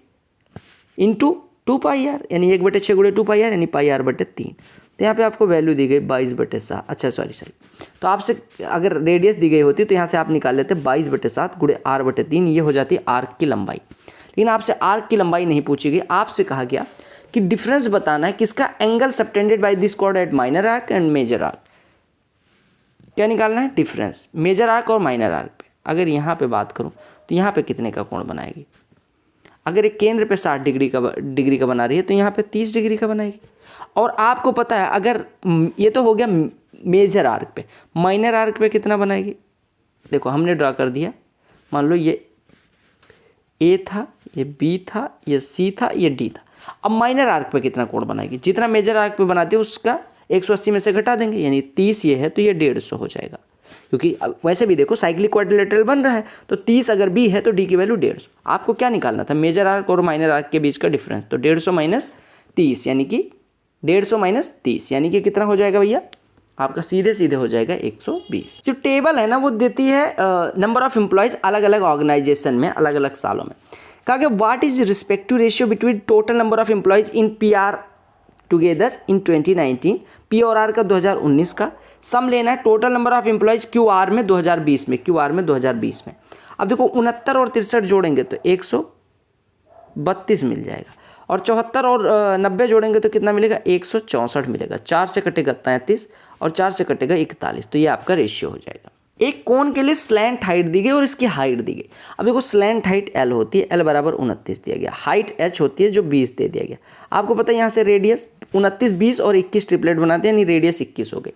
× 2πr, यानी 1/6 गुणे 2πr, यानी πr/3। तो यहाँ पे आपको वैल्यू दी गई 22/7। अच्छा सॉरी, तो आपसे अगर रेडियस दी गई होती तो यहाँ से आप निकाल लेते 22/7 गुणे r/3, ये हो जाती है आर्क की लंबाई। लेकिन आपसे आर्क की लंबाई नहीं पूछी गई, आपसे कहा गया कि डिफरेंस बताना है किसका angle subtended by this chord at minor arc and major arc. क्या निकालना है? डिफरेंस मेजर आर्क और माइनर आर्क पे। अगर यहाँ पे बात करूँ तो यहाँ पे कितने का कोण बनाएगी? अगर एक केंद्र पे 60 डिग्री का बना रही है तो यहाँ पे 30 डिग्री का बनाएगी। और आपको पता है अगर ये तो हो गया मेजर आर्क पे, माइनर आर्क पे कितना बनाएगी? देखो हमने ड्रा कर दिया, मान लो ये A था, ये B था, ये C था, ये D था। अब माइनर आर्क पे कितना कोण बनाएगी? जितना मेजर आर्क पे बनाती है उसका 180 में से घटा देंगे, यानी 30 ये है तो ये 150 हो जाएगा। क्योंकि वैसे भी देखो साइक्लिक क्वाड्रिलेटरल बन रहा है, तो 30 अगर B है तो D की वैल्यू 150। आपको क्या निकालना था? मेजर आर्क और माइनर आर्क के बीच का डिफरेंस। तो 150 - 30, यानी कि 150 - 30, यानी कि कितना हो जाएगा भैया? आपका सीधे हो जाएगा 120। जो टेबल है ना वो देती है नंबर ऑफ एम्प्लॉयज़ अलग अलग ऑर्गेनाइजेशन में अलग अलग सालों में। कहा कि what is respective ratio between total number of employees in PR together in 2019, P और R का 2019 का सम लेना है total number of employees QR में 2020 में, QR में 2020 में। अब देखो 69 और 63 जोड़ेंगे तो 132 मिल जाएगा, और 74 और 90 जोड़ेंगे तो कितना मिलेगा, 164 मिलेगा। 4 से कटेगा 33 और 4 से कटेगा 41, तो ये आपका रेशियो हो जाएगा। एक कोन के लिए स्लैंट हाइट दी गई और इसकी हाइट दी गई। अब देखो स्लैंट हाइट L होती है, L बराबर 29 दिया गया, हाइट H होती है जो 20 दे दिया गया। आपको पता है यहाँ से रेडियस 29, 20 और 21 ट्रिपलेट बनाते हैं, यानी रेडियस 21 हो गई।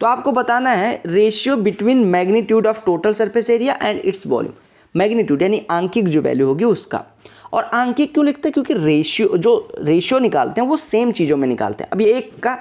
तो आपको बताना है ratio between magnitude of total surface area and its volume. Magnitude यानी आंकिक जो वैल्यू होगी उसका। और आंकिक क्यों लिखते हैं, क्योंकि रेशियो निकालते हैं वो सेम चीज़ों में निकालते हैं। अभी एक का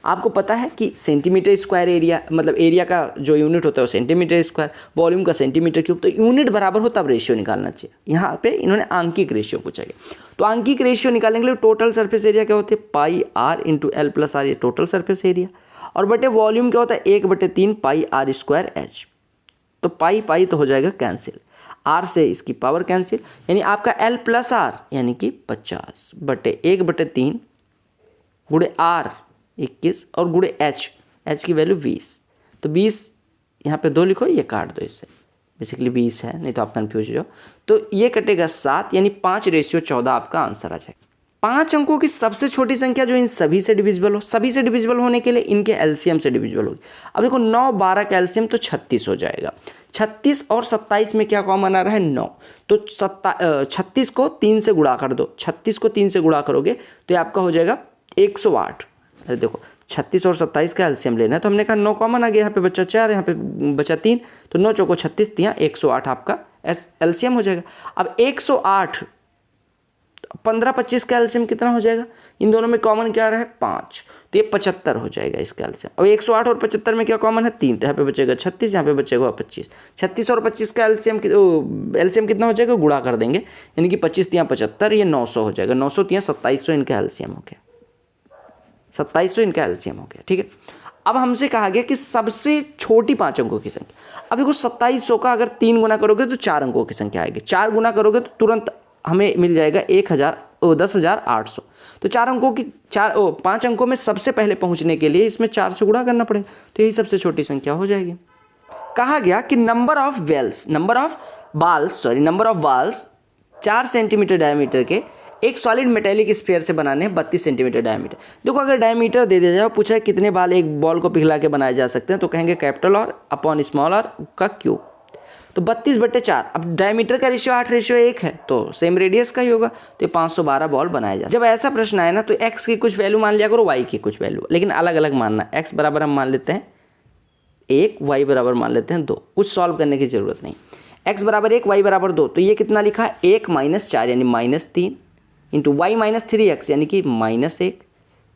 आपको पता है कि सेंटीमीटर स्क्वायर एरिया, मतलब एरिया का जो यूनिट होता है वो सेंटीमीटर स्क्वायर, वॉल्यूम का सेंटीमीटर क्यूब, तो यूनिट बराबर हो तब रेशियो निकालना चाहिए। यहाँ पे इन्होंने आंकिक रेशियो पूछा गया। तो आंकिक रेशियो निकालने के लिए टोटल सरफेस एरिया क्या होते हैं, pi r into l plus r, ये टोटल सरफेस एरिया, और बटे वॉल्यूम क्या होता है 1/3 पाई आर स्क्वायर एच। तो पाई पाई तो हो जाएगा कैंसिल, आर से इसकी पावर कैंसिल, यानी आपका एल प्लस आर यानी कि 50 बटे 1/3 गुणे आर 21 और गुणे एच, एच की वैल्यू 20। तो 20 यहाँ पे 2 लिखो, ये काट दो इससे, बेसिकली 20 है, नहीं तो आप कन्फ्यूज हो जाओ। तो ये कटेगा 7, यानी 5:14 आपका आंसर आ जाएगा। 5 अंकों की सबसे छोटी संख्या जो इन सभी से डिविजिबल हो, सभी से डिविजिबल होने के लिए इनके एलसीएम से डिविजिबल होगी। अब देखो 9, 12 का एलसीएम तो 36 हो जाएगा। 36 और 27 में क्या कॉमन आ रहा है, 9, तो 36 को 3 से गुणा कर दो। 36 को 3 से गुणा करोगे तो ये आपका हो जाएगा 108। अरे देखो 36 और 27 का एलसीएम लेना है, तो हमने कहा 9 कॉमन आ गया, यहाँ पे बचा 4, यहाँ पे बचा 3, तो 9 चौको 36 दिया, 108 आपका एलसीएम हो जाएगा। अब 108 15, 25 का एलसीएम कितना हो जाएगा, इन दोनों में कॉमन क्या आ रहा है 5, तो ये 75 हो जाएगा इसका एलसीएम। अब 108 और 75 में क्या कॉमन है 3, तो यहाँ पे बचेगा 36, यहाँ पे बचेगा 25। 36 और 25 का एलसीएम कितना हो जाएगा, गुणा कर देंगे, यानी कि 25 तिया 75, ये 900 हो जाएगा। 900 तिया 2700 इनका एलसीएम हो गया, 2700 इनका एलसीएम हो गया। ठीक है, अब हमसे कहा गया कि सबसे छोटी 5 अंकों की संख्या। अब देखो 2700 का अगर 3 गुना करोगे तो 4 अंकों की संख्या आएगी, 4 गुना करोगे तो तुरंत हमें मिल जाएगा 10,800। तो 5 अंकों में सबसे पहले पहुंचने के लिए इसमें 4 से गुणा करना पड़ेगा, तो यही सबसे छोटी संख्या हो जाएगी। कहा गया कि नंबर ऑफ बाल्स 4 सेंटीमीटर डायमीटर के एक सॉलिड मेटेलिक स्फीयर से बनाने हैं 32 सेंटीमीटर डायमीटर। देखो अगर डायमीटर दे दिया जाए, पूछा है कितने बाल एक बॉल को पिघला के बनाए जा सकते हैं, तो कहेंगे capital R upon small R का क्यूब। तो 32/4, अब डायमीटर का रेशियो 8:1 है, तो सेम रेडियस का ही होगा, तो 512 बॉल बनाया जाए। जब ऐसा प्रश्न आए ना तो एक्स की कुछ वैल्यू मान लिया करो, वाई की कुछ वैल्यू, लेकिन अलग अलग मानना। एक्स बराबर हम मान लेते हैं 1, वाई बराबर मान लेते हैं 2, कुछ सॉल्व करने की जरूरत नहीं। एक्स बराबर 1, वाई बराबर 2, तो ये कितना लिखा है 1 - 4 यानी -3 इंटू वाई -3x यानी कि -1,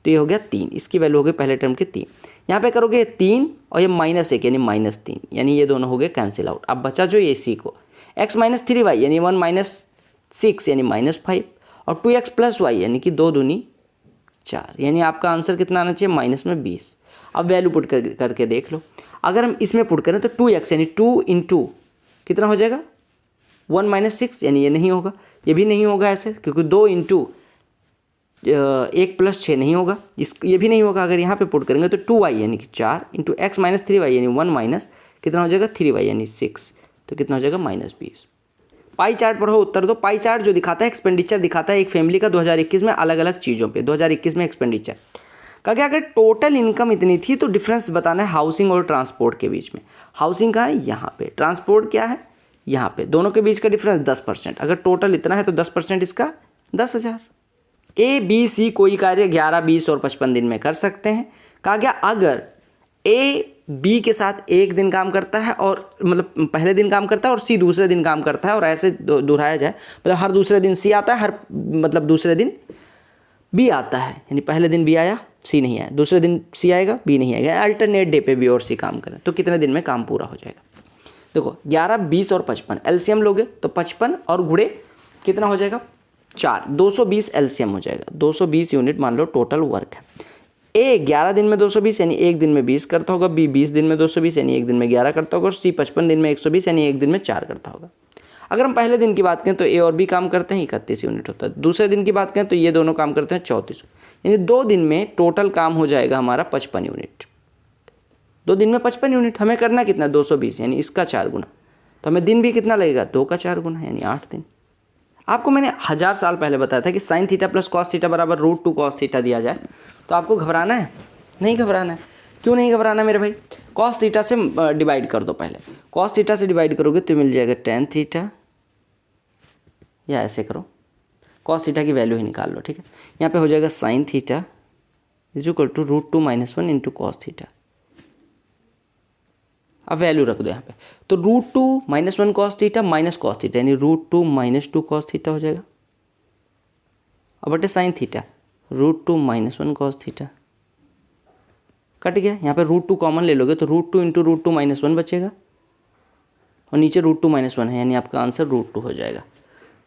तो ये हो गया 3, इसकी वैल्यू हो गई पहले टर्म के 3। यहाँ पे करोगे 3 और ये -1 यानी -3, यानी ये दोनों हो गए कैंसिल आउट। अब बचा जो ये सी को, x - 3y यानी 1 - 6 यानी -5 और 2x + y यानी कि 2 दूनी 4, यानी आपका आंसर कितना आना चाहिए -20। अब वैल्यू पुट करके देख लो, अगर हम इसमें पुट करें तो 2x यानी 2 इंटू कितना हो जाएगा 1 - 6, यानी ये नहीं होगा, ये भी नहीं होगा ऐसे, क्योंकि 2 इंटू 1 + 6 नहीं होगा, ये भी नहीं होगा। अगर यहाँ पे पुट करेंगे तो 2y यानी कि 4 इंटू x - 3y यानी 1 माइनस कितना हो जाएगा 3y यानी 6, तो कितना हो जाएगा -20। पाई चार्ट पर हो उत्तर दो। पाई चार्ट जो दिखाता है एक्सपेंडिचर दिखाता है एक फैमिली का 2021 में अलग अलग चीज़ों पे। 2021 में एक्सपेंडिचर का क्या, अगर टोटल इनकम इतनी थी तो डिफरेंस बताना है हाउसिंग और ट्रांसपोर्ट के बीच में। हाउसिंग का है यहाँ पे, ट्रांसपोर्ट क्या है यहाँ पे, दोनों के बीच का डिफरेंस 10%। अगर टोटल इतना है तो 10% इसका 10,000। ए बी सी कोई कार्य 11, 20 और 55 दिन में कर सकते हैं। कहा गया अगर ए बी के साथ एक दिन काम करता है और मतलब पहले दिन काम करता है और सी दूसरे दिन काम करता है, और ऐसे दोहराया जाए, मतलब हर दूसरे दिन सी आता है, हर मतलब दूसरे दिन बी आता है, यानी पहले दिन बी आया सी नहीं आया, दूसरे दिन सी आएगा बी नहीं आएगा, अल्टरनेट डे पे बी और सी काम करें, तो कितने दिन में काम पूरा हो जाएगा। देखो 11, 20 और 55 एलसीएम लोगे तो 55 और गुणे कितना हो जाएगा 4, 220 एलसीएम हो जाएगा। 220 यूनिट मान लो टोटल वर्क है। ए 11 दिन में 220 यानी एक दिन में 20 करता होगा, बी 20 दिन में 220 यानी एक दिन में 11 करता होगा, और सी 55 दिन में 120 यानी एक दिन में 4 करता होगा। अगर हम पहले दिन की बात करें तो ए और बी काम करते हैं 31 यूनिट होता है। दूसरे दिन की बात करें तो ये दोनों काम करते हैं 34, यानी 2 दिन में टोटल काम हो जाएगा हमारा 55 यूनिट। 2 दिन में 55 यूनिट, हमें करना कितना 220 यानी इसका 4 गुना, तो हमें दिन भी कितना लगेगा 2 का 4 गुना यानी 8 दिन। आपको मैंने 1000 साल पहले बताया था कि sine theta plus cos theta बराबर √2 कॉस थीटा दिया जाए तो आपको घबराना है? नहीं घबराना है। क्यों नहीं घबराना मेरे भाई? कॉस थीटा से डिवाइड कर दो पहले। कॉस थीटा से डिवाइड करोगे तो मिल जाएगा टेन थीटा, या ऐसे करो, कॉस थीटा की वैल्यू ही निकाल लो, ठीक है। यहाँ पे हो जाएगा sine theta is equal to √2 - 1 into cos theta. अब वैल्यू रख दो यहाँ पे, तो √2 - 1 cos theta minus cos theta, यानी √2 - 2 कॉस थीटा हो जाएगा। अब बटे sine theta √2 - 1 cos theta, cut गया। यहाँ पे √2 कॉमन ले लोगे तो √2 इंटू √2 - 1 बचेगा, और नीचे √2 - 1 है, यानी आपका आंसर √2 हो जाएगा।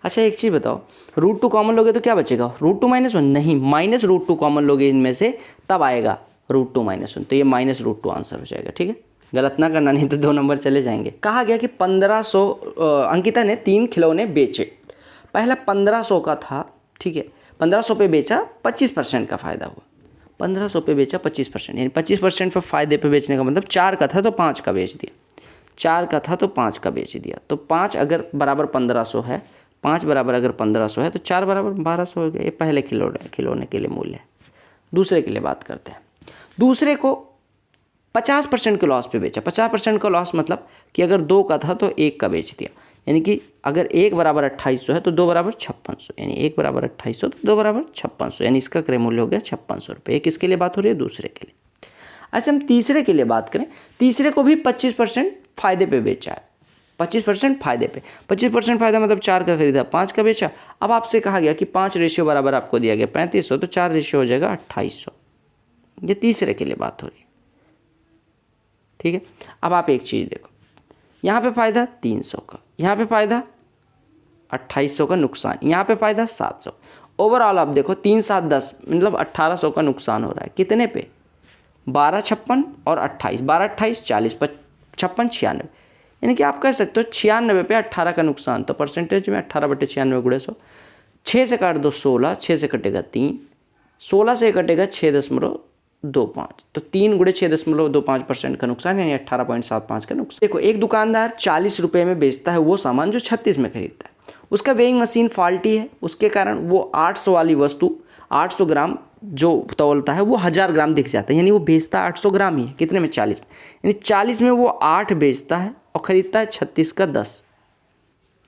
अच्छा एक चीज़ बताओ, √2 कॉमन लोगे तो क्या बचेगा? √2 - 1 नहीं, माइनस √2 कॉमन लोगे इनमें से, तब आएगा √2 - 1, तो ये माइनस √2 आंसर हो जाएगा, ठीक है। गलत ना करना, नहीं तो 2 नंबर चले जाएंगे। कहा गया कि 1500 अंकिता ने 3 खिलौने बेचे। पहला 1500 का था, ठीक है, 1500 पे बेचा, 25% का फ़ायदा हुआ। 1500 पे बेचा 25%, यानी 25% पर फ़ायदे पे बेचने का मतलब 4 का था तो 5 का बेच दिया, 4 का था तो 5 का बेच दिया। तो 5 अगर बराबर 1500 है, 5 बराबर अगर 1500 है तो 4 बराबर 1200 हो गया। ये पहले खिलौने के लिए मूल्य है। दूसरे के लिए बात करते हैं। दूसरे को 50% के लॉस पे बेचा। 50% का लॉस मतलब कि अगर 2 का था तो 1 का बेच दिया, यानी कि अगर 1 बराबर 2800 है तो 2 बराबर 5600, यानी 1 बराबर 2800 तो 2 बराबर 5600, यानी इसका क्रय मूल्य हो गया 5600 रुपये। एक किसके लिए बात हो रही है? दूसरे के लिए। अच्छा हम तीसरे के लिए बात करें, तीसरे को भी 25% फायदे पे बेचा है। 25% फायदे पे, 25% फायदा मतलब 4 का खरीदा, 5 का बेचा। अब आपसे कहा गया कि 5 रेशियो बराबर आपको दिया गया 3500, तो 4 रेशियो हो जाएगा 2800। ये तीसरे के लिए बात हो रही है, ठीक है। अब आप एक चीज़ देखो, यहाँ पे फ़ायदा 300 का, यहाँ पे फ़ायदा 2800 का नुकसान, यहाँ पे फ़ायदा 700। ओवरऑल आप देखो 3 7 10 मतलब 1800 का नुकसान हो रहा है। कितने पे? 12 56 और 28, 12 28 40 56 96, यानी कि आप कह सकते हो 96 पे 18 का नुकसान। तो परसेंटेज में 18/96 गुणे 100, 6 से काट दो 16, 6 से कटेगा 3, 16 से कटेगा 6.25, तो 3 गुणे 6.25% का नुकसान, यानी 18.75 का नुकसान। देखो एक दुकानदार 40 रुपये में बेचता है वो सामान जो 36 में खरीदता है। उसका वेइंग मशीन फॉल्टी है, उसके कारण वो 800 वाली वस्तु 800 ग्राम जो तौलता है वो 1000 ग्राम दिख जाता है, यानी वो बेचता 800 ग्राम ही है। कितने में? 40 में, यानी 40 में वो 8 बेचता है और ख़रीदता है 36 का 10,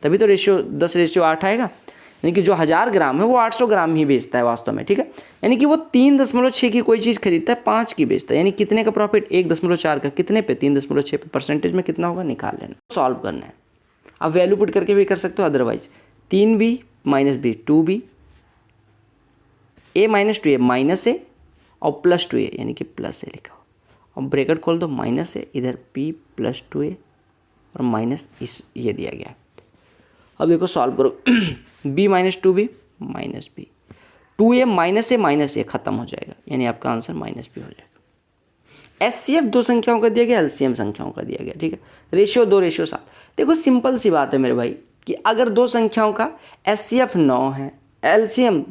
तभी तो रेशियो 10:8 आएगा। यानी कि जो 1000 ग्राम है वो 800 ग्राम ही बेचता है वास्तव में, ठीक है। यानी कि वो 3.6 की कोई चीज़ खरीदता है, 5 की बेचता है, यानी कितने का प्रॉफिट? 1.4 का। कितने पे? 3.6 पे। परसेंटेज में कितना होगा निकाल लेना, सॉल्व करना है। आप वैल्यू पुट करके भी कर सकते हो, otherwise 3b - b 2b, a - 2a minus a और प्लस 2a, यानी कि प्लस ए लिखा हो, और ब्रैकेट खोल दो, माइनस ए, इधर p + 2a और माइनस इस ये दिया गया है। अब देखो सॉल्व करो, b - 2b -b, 2a - a खत्म हो जाएगा, यानी आपका आंसर -b हो जाएगा। एचसीएफ 2 संख्याओं का दिया गया, एलसीएम संख्याओं का दिया गया, ठीक है। रेशियो 2:7। देखो सिंपल सी बात है मेरे भाई कि अगर 2 संख्याओं का एचसीएफ 9 है, एलसीएम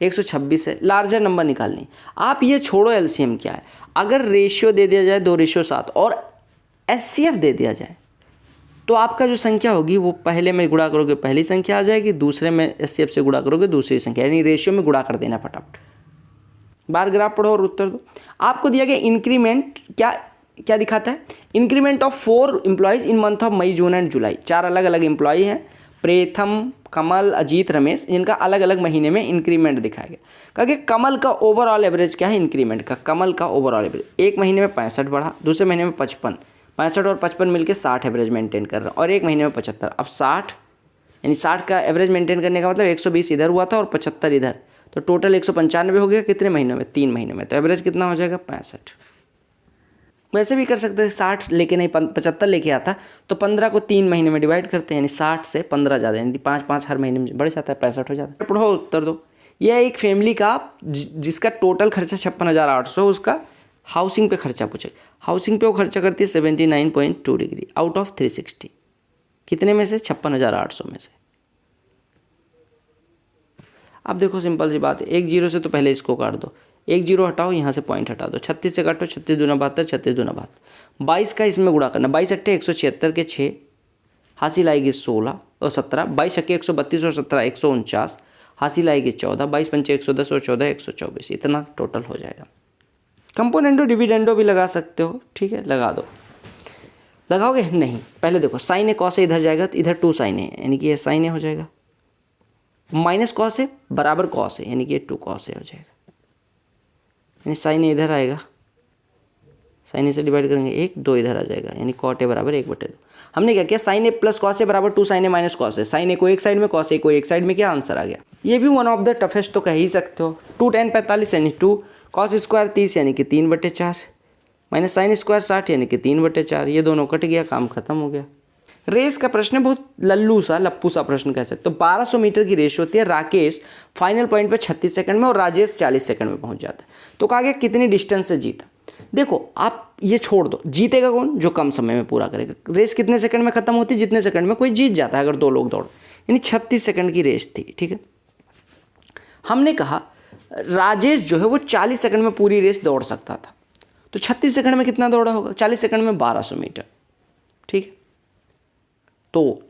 126 है, लार्जर नंबर निकालनी। आप ये छोड़ो एलसीएम क्या है, अगर रेशियो दे दिया जाए 2:7 और एचसीएफ दे दिया जाए तो आपका जो संख्या होगी वो पहले में गुणा करोगे पहली संख्या आ जाएगी, दूसरे में एचसीएफ से गुणा करोगे दूसरी संख्या, यानी रेशियो में गुणा कर देना फटाफट। बार ग्राफ पढ़ो और उत्तर दो। आपको दिया गया इंक्रीमेंट क्या दिखाता है? Increment of 4 employees in month of May, June and July. 4 अलग अलग एम्प्लॉय हैं, प्रेथम, कमल, अजीत, रमेश, इनका अलग अलग महीने में इंक्रीमेंट दिखाया गया। क्योंकि कमल का ओवरऑल एवरेज क्या है इंक्रीमेंट का? कमल का ओवरऑल एवरेज एक महीने में 65 बढ़ा, दूसरे महीने में 55, 65 और 55 मिलके 60 एवरेज मेंटेन कर रहा है, और एक महीने में 75। अब 60 यानी 60 का एवरेज मेंटेन करने का मतलब 120 इधर हुआ था और 75 इधर, तो टोटल 195 हो गया। कितने महीनों में? 3 महीने में, तो एवरेज कितना हो जाएगा? 65। वैसे भी कर सकते हैं, 60 लेके नहीं 75 लेके आता तो 15 को 3 महीने में डिवाइड करते हैं, यानी 60 से 15 ज़्यादा, यानी 5 हर महीने में बढ़ जाता है, 65 हो जाता है। पढ़ो उत्तर दो। यह एक फैमिली का जिसका टोटल खर्चा 56,800, उसका हाउसिंग पे खर्चा पूछे। हाउसिंग पे वो खर्चा करती है 79.2 डिग्री आउट ऑफ 360। कितने में से? 56,800 में से। अब देखो सिंपल सी बात है, 1 0 से तो पहले इसको काट दो, 1 0 हटाओ, यहाँ से पॉइंट हटा दो, 36 से काटो, 36 दूना 72, 36 दूना 72, 22 का इसमें गुणा करना, 22 × 8 = 176 के 6, हासिल आएगी 16 और 17, 22 छक्के 132 और 17 149, हासिल आएगी 14, 22 पंचे 110 और 14 124, इतना टोटल हो जाएगा। कंपोनेंडो डिविडेंडो भी लगा सकते हो, ठीक है, लगा दो। लगाओगे नहीं, पहले देखो साइन ए कॉस ए इधर जाएगा तो इधर 2 साइन ए, यानी कि ये साइन ए हो जाएगा, माइनस कॉस ए बराबर कॉस ए, यानी कि ये 2 कॉस ए हो जाएगा, यानी साइन ए इधर आएगा, साइन ए से डिवाइड करेंगे 1, 2 इधर आ जाएगा, यानी कॉट ए बराबर 1/2। हमने क्या किया, sign A plus cos A बराबर 2 sign A minus cos A, sign ए को एक साइड में कॉस ए को एक साइड में, क्या आंसर आ गया। ये भी वन ऑफ द टफेस्ट तो कह ही सकते हो। 2 tan 45 यानी 2, कॉस स्क्वायर 30 यानी कि 3/4, माइनस साइन स्क्वायर 60 यानी कि 3/4, ये दोनों कट गया, काम खत्म हो गया। रेस का प्रश्न है, बहुत लप्पू सा प्रश्न कह सकते हो। 1200 मीटर की रेस होती है, राकेश फाइनल पॉइंट पे 36 सेकंड में और राजेश 40 सेकंड में पहुंच जाता है। तो कहा गया कितनी डिस्टेंस से जीता। देखो आप ये छोड़ दो, जीतेगा कौन, जो कम समय में पूरा करेगा। रेस कितने सेकंड में खत्म होती है, जितने सेकंड में कोई जीत जाता है, अगर 2 लोग दौड़, यानी 36 सेकंड की रेस थी, ठीक है। हमने कहा राजेश जो है वो 40 सेकंड में पूरी रेस दौड़ सकता था, तो 36 सेकंड में कितना दौड़ा होगा, 40 सेकंड में 1200 मीटर, ठीक है। तो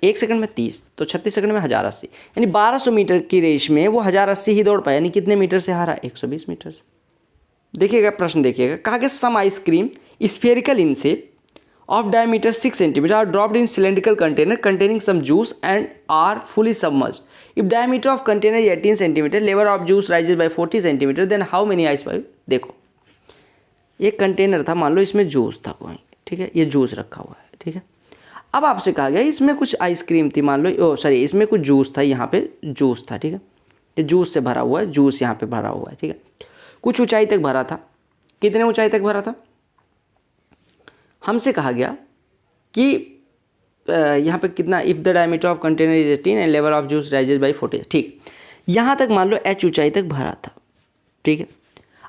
1 सेकंड में 30, तो 36 सेकंड में 1080, यानी 1200 मीटर की रेस में वो 1080 ही दौड़ पाया, यानी कितने मीटर से हारा, 120 मीटर से। देखिएगा प्रश्न, देखिएगा, कहा गया some ice cream spherical in shape of diameter 6 centimetre are dropped in cylindrical container containing some juice and are fully submerged. If diameter of container 18 centimetre, level of juice rises by 40 centimetre, then how many ice pipe. देखो एक container था, मान लो इसमें juice था कोई, ठीक है, ये जूस रखा हुआ है, ठीक है। अब आपसे कहा गया इसमें कुछ आइसक्रीम थी, मान लो इसमें कुछ जूस था, यहाँ पे जूस था, ठीक है, ये जूस से भरा हुआ है, जूस यहाँ पे भरा हुआ है, ठीक है। कुछ ऊंचाई तक भरा था, कितने ऊंचाई तक भरा था, हमसे कहा गया कि यहाँ पे कितना, if the diameter of container is 18 and level of juice rises by 40, ठीक, यहाँ तक मान लो h ऊंचाई तक भरा था, ठीक है।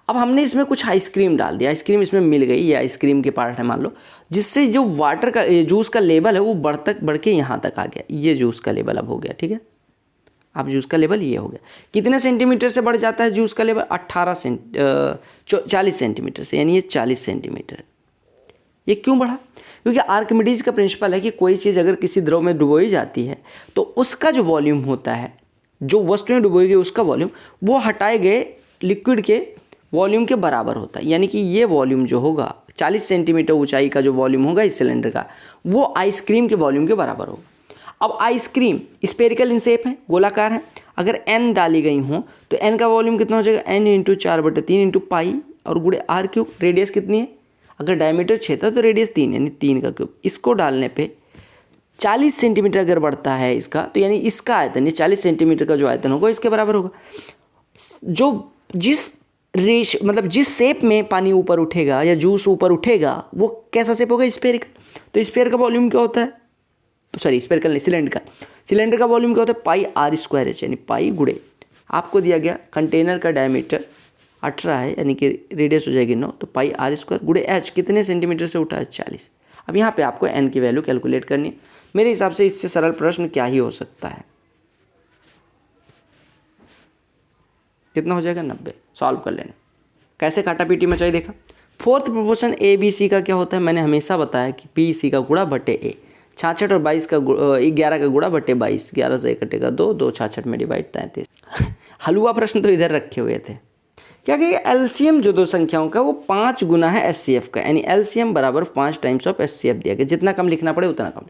अब हमने इसमें कुछ आइसक्रीम डाल दिया, आइसक्रीम इसमें मिल गई, ये आइसक्रीम के पार्ट है मान लो, जिससे जो वाटर का जूस का लेवल है वो बढ़ के यहाँ तक आ गया, ये जूस का लेवल अब हो गया, ठीक है। अब जूस का लेवल ये हो गया, कितने सेंटीमीटर से बढ़ जाता है जूस का लेवल, 40 सेंटीमीटर से, यानी ये 40 सेंटीमीटर। ये क्यों बढ़ा, क्योंकि आर्किमिडीज का प्रिंसिपल है कि कोई चीज़ अगर किसी द्रव में डुबोई जाती है तो उसका जो वॉल्यूम होता है, जो वस्तुएं डुबोई गई उसका वॉल्यूम, वो हटाए गए लिक्विड के वॉल्यूम के बराबर होता है। यानी कि ये वॉल्यूम जो होगा 40 सेंटीमीटर ऊंचाई का जो वॉल्यूम होगा इस सिलेंडर का, वो आइसक्रीम के वॉल्यूम के बराबर होगा। अब आइसक्रीम स्पेरिकल इन शेप है, गोलाकार है, अगर n डाली गई हो तो n का वॉल्यूम कितना हो जाएगा, n × 4/3 × पाई और गुणे r क्यूब। रेडियस कितनी है, अगर डायमीटर 6 था तो रेडियस 3, यानी 3 का क्यूब। इसको डालने पे 40 सेंटीमीटर अगर बढ़ता है इसका, तो यानी इसका आयतन, ये 40 सेंटीमीटर का जो आयतन होगा इसके बराबर होगा। जो जिस मतलब जिस शेप में पानी ऊपर उठेगा या जूस ऊपर उठेगा वो कैसा शेप होगा, स्फेरिकल। तो स्फेयर का वॉल्यूम क्या होता है, सॉरी स्फेरिकल नहीं, सिलेंडर का वॉल्यूम क्या होता है, पाई r²h, यानी पाई गुणे, आपको दिया गया कंटेनर का डायमीटर 18 है, यानी कि रेडियस हो जाएगी 9, तो पाई r² गुणे h, कितने सेंटीमीटर से उठा है, 40। अब यहाँ पे आपको n की वैल्यू कैलकुलेट करनी है। मेरे हिसाब से इससे सरल प्रश्न क्या ही हो सकता है, कितना हो जाएगा, 90। सॉल्व कर लेना। कैसे काटा पीटी मचाई देखा। फोर्थ प्रोपोर्शन ABC का क्या होता है, मैंने हमेशा बताया कि BC का गुणा बटे A, 66 और 22 का 11 का गुणा बटे 22, 11 से कटेगा 2, 2 66 में डिवाइड 33। हलवा प्रश्न तो इधर रखे हुए थे। क्या कहेगा, एलसीएम जो दो संख्याओं का वो 5 गुना है एचसीएफ का, यानी एलसीएम बराबर 5 टाइम्स ऑफ एचसीएफ दिया गया, जितना कम लिखना पड़े उतना कम।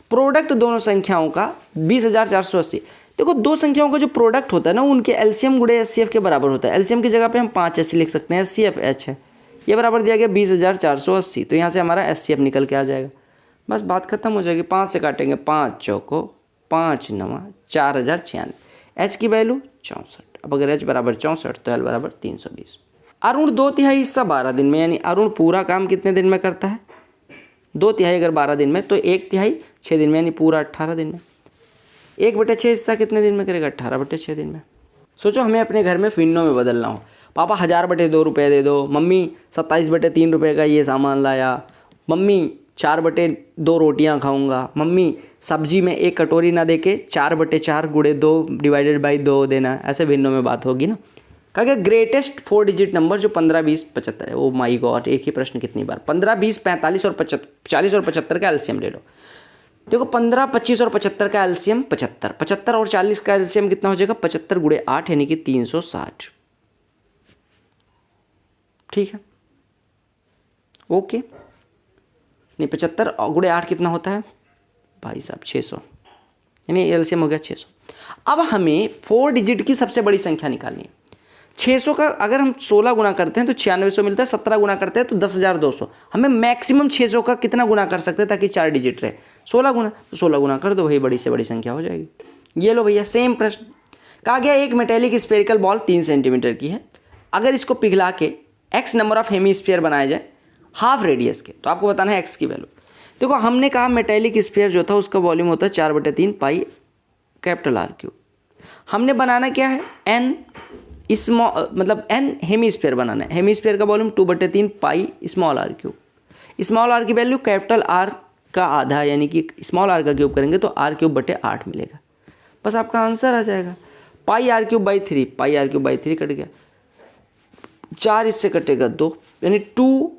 प्रोडक्ट दोनों संख्याओं का 20,480। देखो दो संख्याओं का जो प्रोडक्ट होता है ना उनके एलसीएम गुणे एचसीएफ के बराबर होता है। एलसीएम की जगह पे हम 5h लिख सकते हैं, एचसीएफ h है, ये बराबर दिया गया 20,480, तो यहाँ से हमारा एचसीएफ निकल के आ जाएगा। बस बात खत्म हो जाएगी। 5 से काटेंगे, 5 चौको 5 9 4096, h की वैल्यू 64। अब अगर h बराबर 64 तो l बराबर 320। अरुण 2/3 हिस्सा 12 दिन में, यानी अरुण पूरा काम कितने दिन में करता है, 2/3 अगर 12 दिन में तो 1/3 6 दिन में, यानी पूरा 18 दिन में। 1/6 हिस्सा कितने दिन में करेगा, 18/6 दिन में। सोचो हमें अपने घर में फिन्नों में बदलना हो, पापा 1000/2 रुपये दे दो, मम्मी 27/3 रुपये का ये सामान लाया, मम्मी 4/2 रोटियां खाऊंगा, मम्मी सब्जी में 1 कटोरी ना दे के 4/4 गुणे 2 डिवाइडेड बाई 2 देना। ऐसे भिन्नों में बात होगी ना। कहा ग्रेटेस्ट 4 डिजिट नंबर जो 15 20 75 है। ओ माई गॉड, एक ही प्रश्न कितनी बार, 15 20 45 और 40 और 75 का एलसीएम ले लो। देखो 15, 25 और 75 का एलसीएम 75, 75 और 40 का एलसीएम कितना हो जाएगा 75 गुणे 8 यानी कि 360। ठीक है, ओके। नहीं 75 गुणे 8 कितना होता है भाई साहब 600, यानी एलसीएम हो गया 600। अब हमें 4 डिजिट की सबसे बड़ी संख्या निकालनी है। 600 का अगर हम 16 गुना करते हैं तो 9600 मिलता है, 17 गुना करते हैं तो 10200। हमें मैक्सिमम 600 का कितना गुना कर सकते हैं ताकि 4 डिजिट रहे, 16 गुना। तो 16 गुना कर दो, वही बड़ी से बड़ी संख्या हो जाएगी। ये लो भैया सेम प्रश्न कहा गया, एक मेटेलिक स्फेरिकल बॉल 3 सेंटीमीटर की है, अगर इसको पिघला के एक्स नंबर ऑफ हेमीस्फीयर बनाया जाए हाफ रेडियस के, तो आपको बताना है एक्स की वैल्यू। देखो हमने कहा मेटेलिक स्फीयर जो था उसका वॉल्यूम होता है 4/3 पाई कैपिटल आर क्यूब। हमने बनाना क्या है एन स्मॉल, मतलब एन हेमीस्फीयर बनाना है। हेमीस्फीयर का volume 2/3 pi small R cube. Small R की वैल्यू कैपिटल आर का आधा, यानी कि स्मॉल आर का क्यूब करेंगे तो आर क्यूब बटे 8 मिलेगा। बस आपका आंसर आ जाएगा। Pi r cube by 3, pi r cube by 3 cut गया, 4 इससे कटेगा 2, यानी 2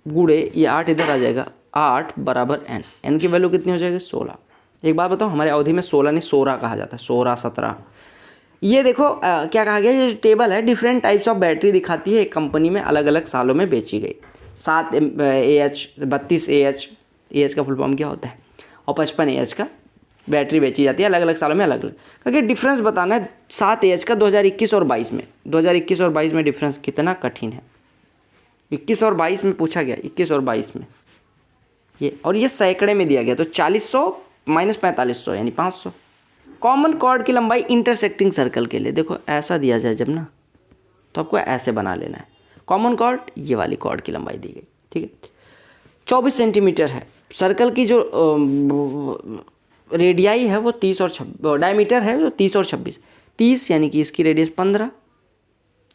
गुणे ये 8 इधर आ जाएगा, 8 बराबर एन। एन की वैल्यू कितनी हो जाएगी 16। एक बात बताओ, हमारे अवधि में 16 नहीं 16 कहा जाता है, 16, 17। ये देखो क्या कहा गया, ये जो टेबल है डिफरेंट टाइप्स ऑफ बैटरी दिखाती है, एक कंपनी में अलग अलग सालों में बेची गई। 7 AH, 32 AH का फुल फॉर्म क्या होता है, और 55 AH का बैटरी बेची जाती है अलग अलग सालों में अलग अलग। क्योंकि डिफरेंस बताना है 7 AH का 2021 और 22 में, 2021 और 22 में डिफरेंस कितना कठिन है। 21 और 22 में पूछा गया, 21 और 22 में ये, और ये सैकड़े में दिया गया, तो 4000 माइनस 4500 यानी 500। कॉमन कॉर्ड की लंबाई इंटरसेक्टिंग सर्कल के लिए, देखो ऐसा दिया जाए जब ना, तो आपको ऐसे बना लेना है। कॉमन कॉर्ड ये वाली कॉर्ड की लंबाई दी गई, ठीक है, 24 सेंटीमीटर है। सर्कल की जो रेडियाई है वो 30 और 26, डायमीटर है जो 30 और 26। 30 यानी कि इसकी रेडियस 15,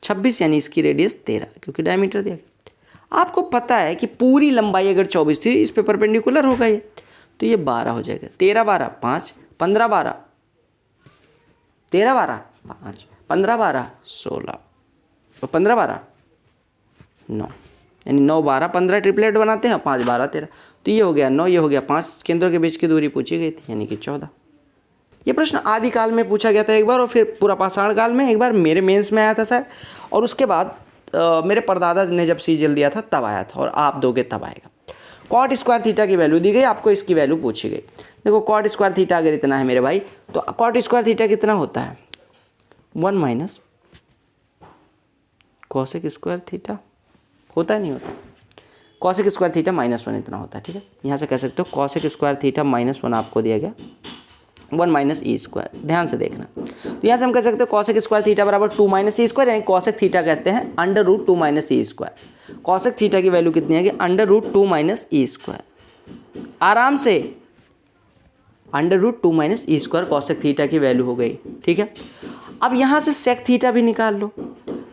26 यानी इसकी रेडियस 13, क्योंकि डायमीटर दिया गया। आपको पता है कि पूरी लंबाई अगर 24 थी, इस पे परपेंडिकुलर होगा ये, तो ये 12 हो जाएगा। 13 12 5, 15 12 13 12 5, 15 12 16, तो 15 12 9, यानी 9 12 15 ट्रिपलेट बनाते हैं, 5 12 13, तो ये हो गया 9, ये हो गया 5, केंद्रों के बीच की दूरी पूछी गई थी यानी कि 14। ये प्रश्न आदिकाल में पूछा गया था एक बार, और फिर पूरा पाषाण काल में एक बार मेरे मेंस में आया था सर, और उसके बाद मेरे परदादा ने जब सीजीएल दिया था तब आया था, और आप दोगे तब आएगा। कॉट स्क्वायर थीटा की वैल्यू दी गई, आपको इसकी वैल्यू पूछी गई। देखो कॉट स्क्वायर थीटा अगर इतना है मेरे भाई, तो कॉट स्क्वायर थीटा कितना होता है 1 माइनस कॉसेक स्क्वायर थीटा, होता है नहीं होता, कॉसेक स्क्वायर थीटा -1 इतना होता है, ठीक है। यहाँ से कह सकते हो कॉसेक स्क्वायर थीटा -1 आपको दिया गया, 1 माइनस ई स्क्वायर, ध्यान से देखना। तो यहाँ से हम कह सकते हैं कॉसेक स्क्वायर थीटा बराबर 2 माइनस ई स्क्वायर, यानी कॉसेक थीटा कहते हैं √2 minus e square. Cosec theta की वैल्यू कितनी है कि √2 माइनस ई स्क्वायर, आराम से √2 minus e square cosec theta की वैल्यू हो गई, ठीक है। अब यहाँ से सेक थीटा भी निकाल लो।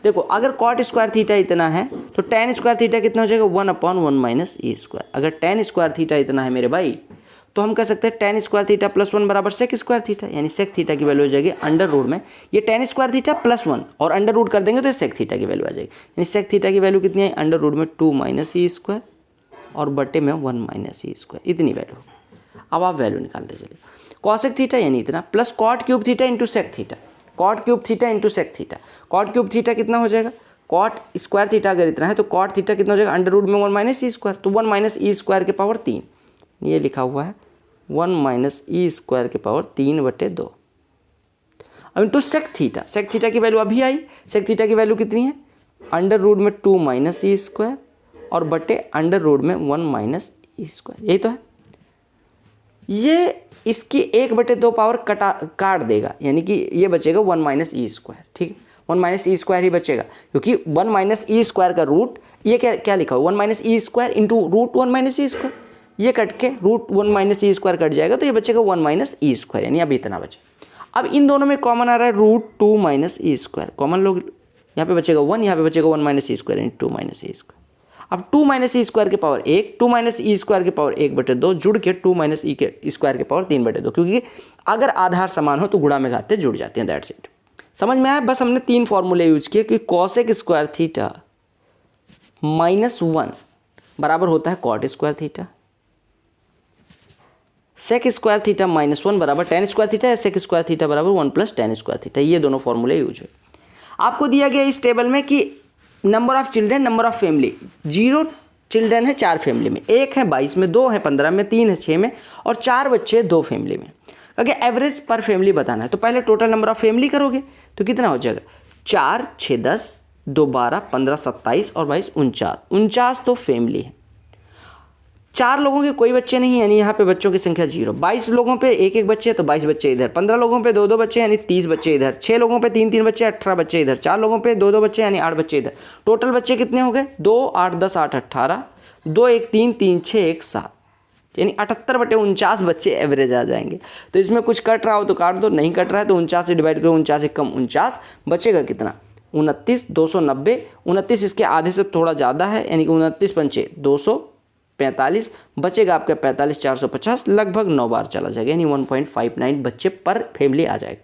देखो अगर कॉट स्क्वायर थीटा इतना है तो टेन स्क्वायर थीटा कितना हो जाएगा 1/1 माइनस ई स्क्वायर। अगर टेन स्क्वायर थीटा इतना है मेरे भाई, तो हम कह सकते हैं टेन स्क्वायर थीटा +1 बराबर सेक स्क्वायर थीटा, यानी सेक थीटा की वैल्यू हो जाएगी अंडर रूट में ये टेन स्क्वायर थीटा +1 और अंडर रूट कर देंगे तो ये सेक थीटा की वैल्यू आ जाएगी। यानी सेक थीटा की वैल्यू कितनी है अंडर रूट में 2 माइनस ई स्क्वायर और बटे में 1 माइनस ई स्क्वायर, इतनी वैल्यू। अब आप वैल्यू निकालते चलिए। कॉसेक थीटा यानी इतना plus cot cube theta into sec theta, cot cube theta into sec theta. Cot cube theta कितना हो जाएगा, कॉट स्क्वायर थीटा अगर इतना है तो कॉट थीटा कितना हो जाएगा अंडर रूट में 1 माइनस ई स्क्वायर, तो 1 माइनस ई स्क्वायर के पावर 3, ये लिखा हुआ है 1 माइनस ई स्क्वायर के पावर 3/2। अब into sec theta, sec theta की वैल्यू अभी आई, सेक थीटा की वैल्यू कितनी है अंडर रूट में 2 माइनस ई स्क्वायर और बटे अंडर रूट में 1 माइनस ई स्क्वायर, यही तो है। ये इसकी 1/2 पावर काट देगा, यानी कि ये बचेगा 1 माइनस ई स्क्वायर, ठीक है 1 माइनस ई स्क्वायर ही बचेगा, क्योंकि 1 माइनस ई स्क्वायर का रूट ये क्या लिखा हुआ 1 minus e square into root 1 minus e square, ये कट के root 1 minus e square cut जाएगा तो ये बचेगा 1 माइनस ई स्क्वायर, यानी अभी इतना बचे। अब इन दोनों में कॉमन आ रहा है √2 माइनस ई स्क्वायर, कॉमन लोग यहाँ पे बचेगा 1, यहाँ पे बचेगा 1 minus e square into 2 minus e square. अब 2 माइनस ई स्क्वायर के पावर 1, 2 माइनस ई स्क्वायर के पावर 1/2 जुड़ के 2 माइनस ई के स्क्वायर के पावर 3/2, क्योंकि अगर आधार समान हो तो गुणा में घाते जुड़ जाते हैं, दैट्स इट। समझ में आया? बस हमने 3 फॉर्मूले यूज किए कि कॉसेक स्क्वायर थीटा -1 बराबर होता है cot square theta, sec square theta minus 1 बराबर टेन स्क्वायर थीटा या सेक स्क्वायर थीटा बराबर 1 प्लस टेन स्क्वायर थीटा, ये दोनों फॉर्मूले यूज है। आपको दिया गया इस टेबल में कि number of children, number of family, 0 children है 4 फैमिली में, 1 है 22 में, 2 है 15 में, 3 है 6 में और 4 बच्चे 2 फैमिली में। अगर एवरेज पर फैमिली बताना है तो पहले टोटल नंबर ऑफ फैमिली करोगे तो कितना हो जाएगा, 4 6 10 2 12 15 27 और 22 49 तो फैमिली है। 4 लोगों के कोई बच्चे नहीं है यानी यहाँ पे बच्चों की संख्या 0। 22 लोगों पे एक एक बच्चे तो 22 बच्चे इधर, 15 लोगों पे 2 2 बच्चे यानी 30 बच्चे इधर, 6 लोगों पे 3 3 बच्चे 18 बच्चे इधर, 4 लोगों पे 2 2 बच्चे यानी 8 बच्चे इधर। टोटल बच्चे कितने हो गए, 2 8 10 8 18, 2 1 3 3 6 1 7 यानी 78/49 बच्चे एवरेज आ जाएंगे। तो इसमें कुछ कट रहा हो तो काट दो, नहीं कट रहा है तो 49 से डिवाइड करो, 49 एक कम 49 बचेगा कितना 29 290। 29 इसके आधे से थोड़ा ज़्यादा है यानी कि 29 पंचे 245 बचेगा आपका 45 450, लगभग 9 बार चला जाएगा यानी 1.59 बच्चे पर फैमिली आ जाएगा।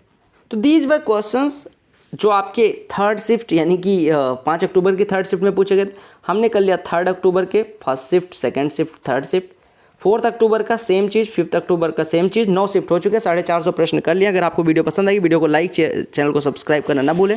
तो दीज वर क्वेश्चंस जो आपके थर्ड शिफ्ट यानी कि 5 अक्टूबर की थर्ड शिफ्ट में पूछे गए थे। हमने कर लिया 3 अक्टूबर के first shift, second shift, third shift. 4 अक्टूबर का सेम चीज़, 5 अक्टूबर का सेम चीज़। 9 शिफ्ट हो चुके हैं, 450 प्रश्न कर लिया। अगर आपको वीडियो पसंद आई, वीडियो को लाइक, चैनल को सब्सक्राइब करना ना भूलें।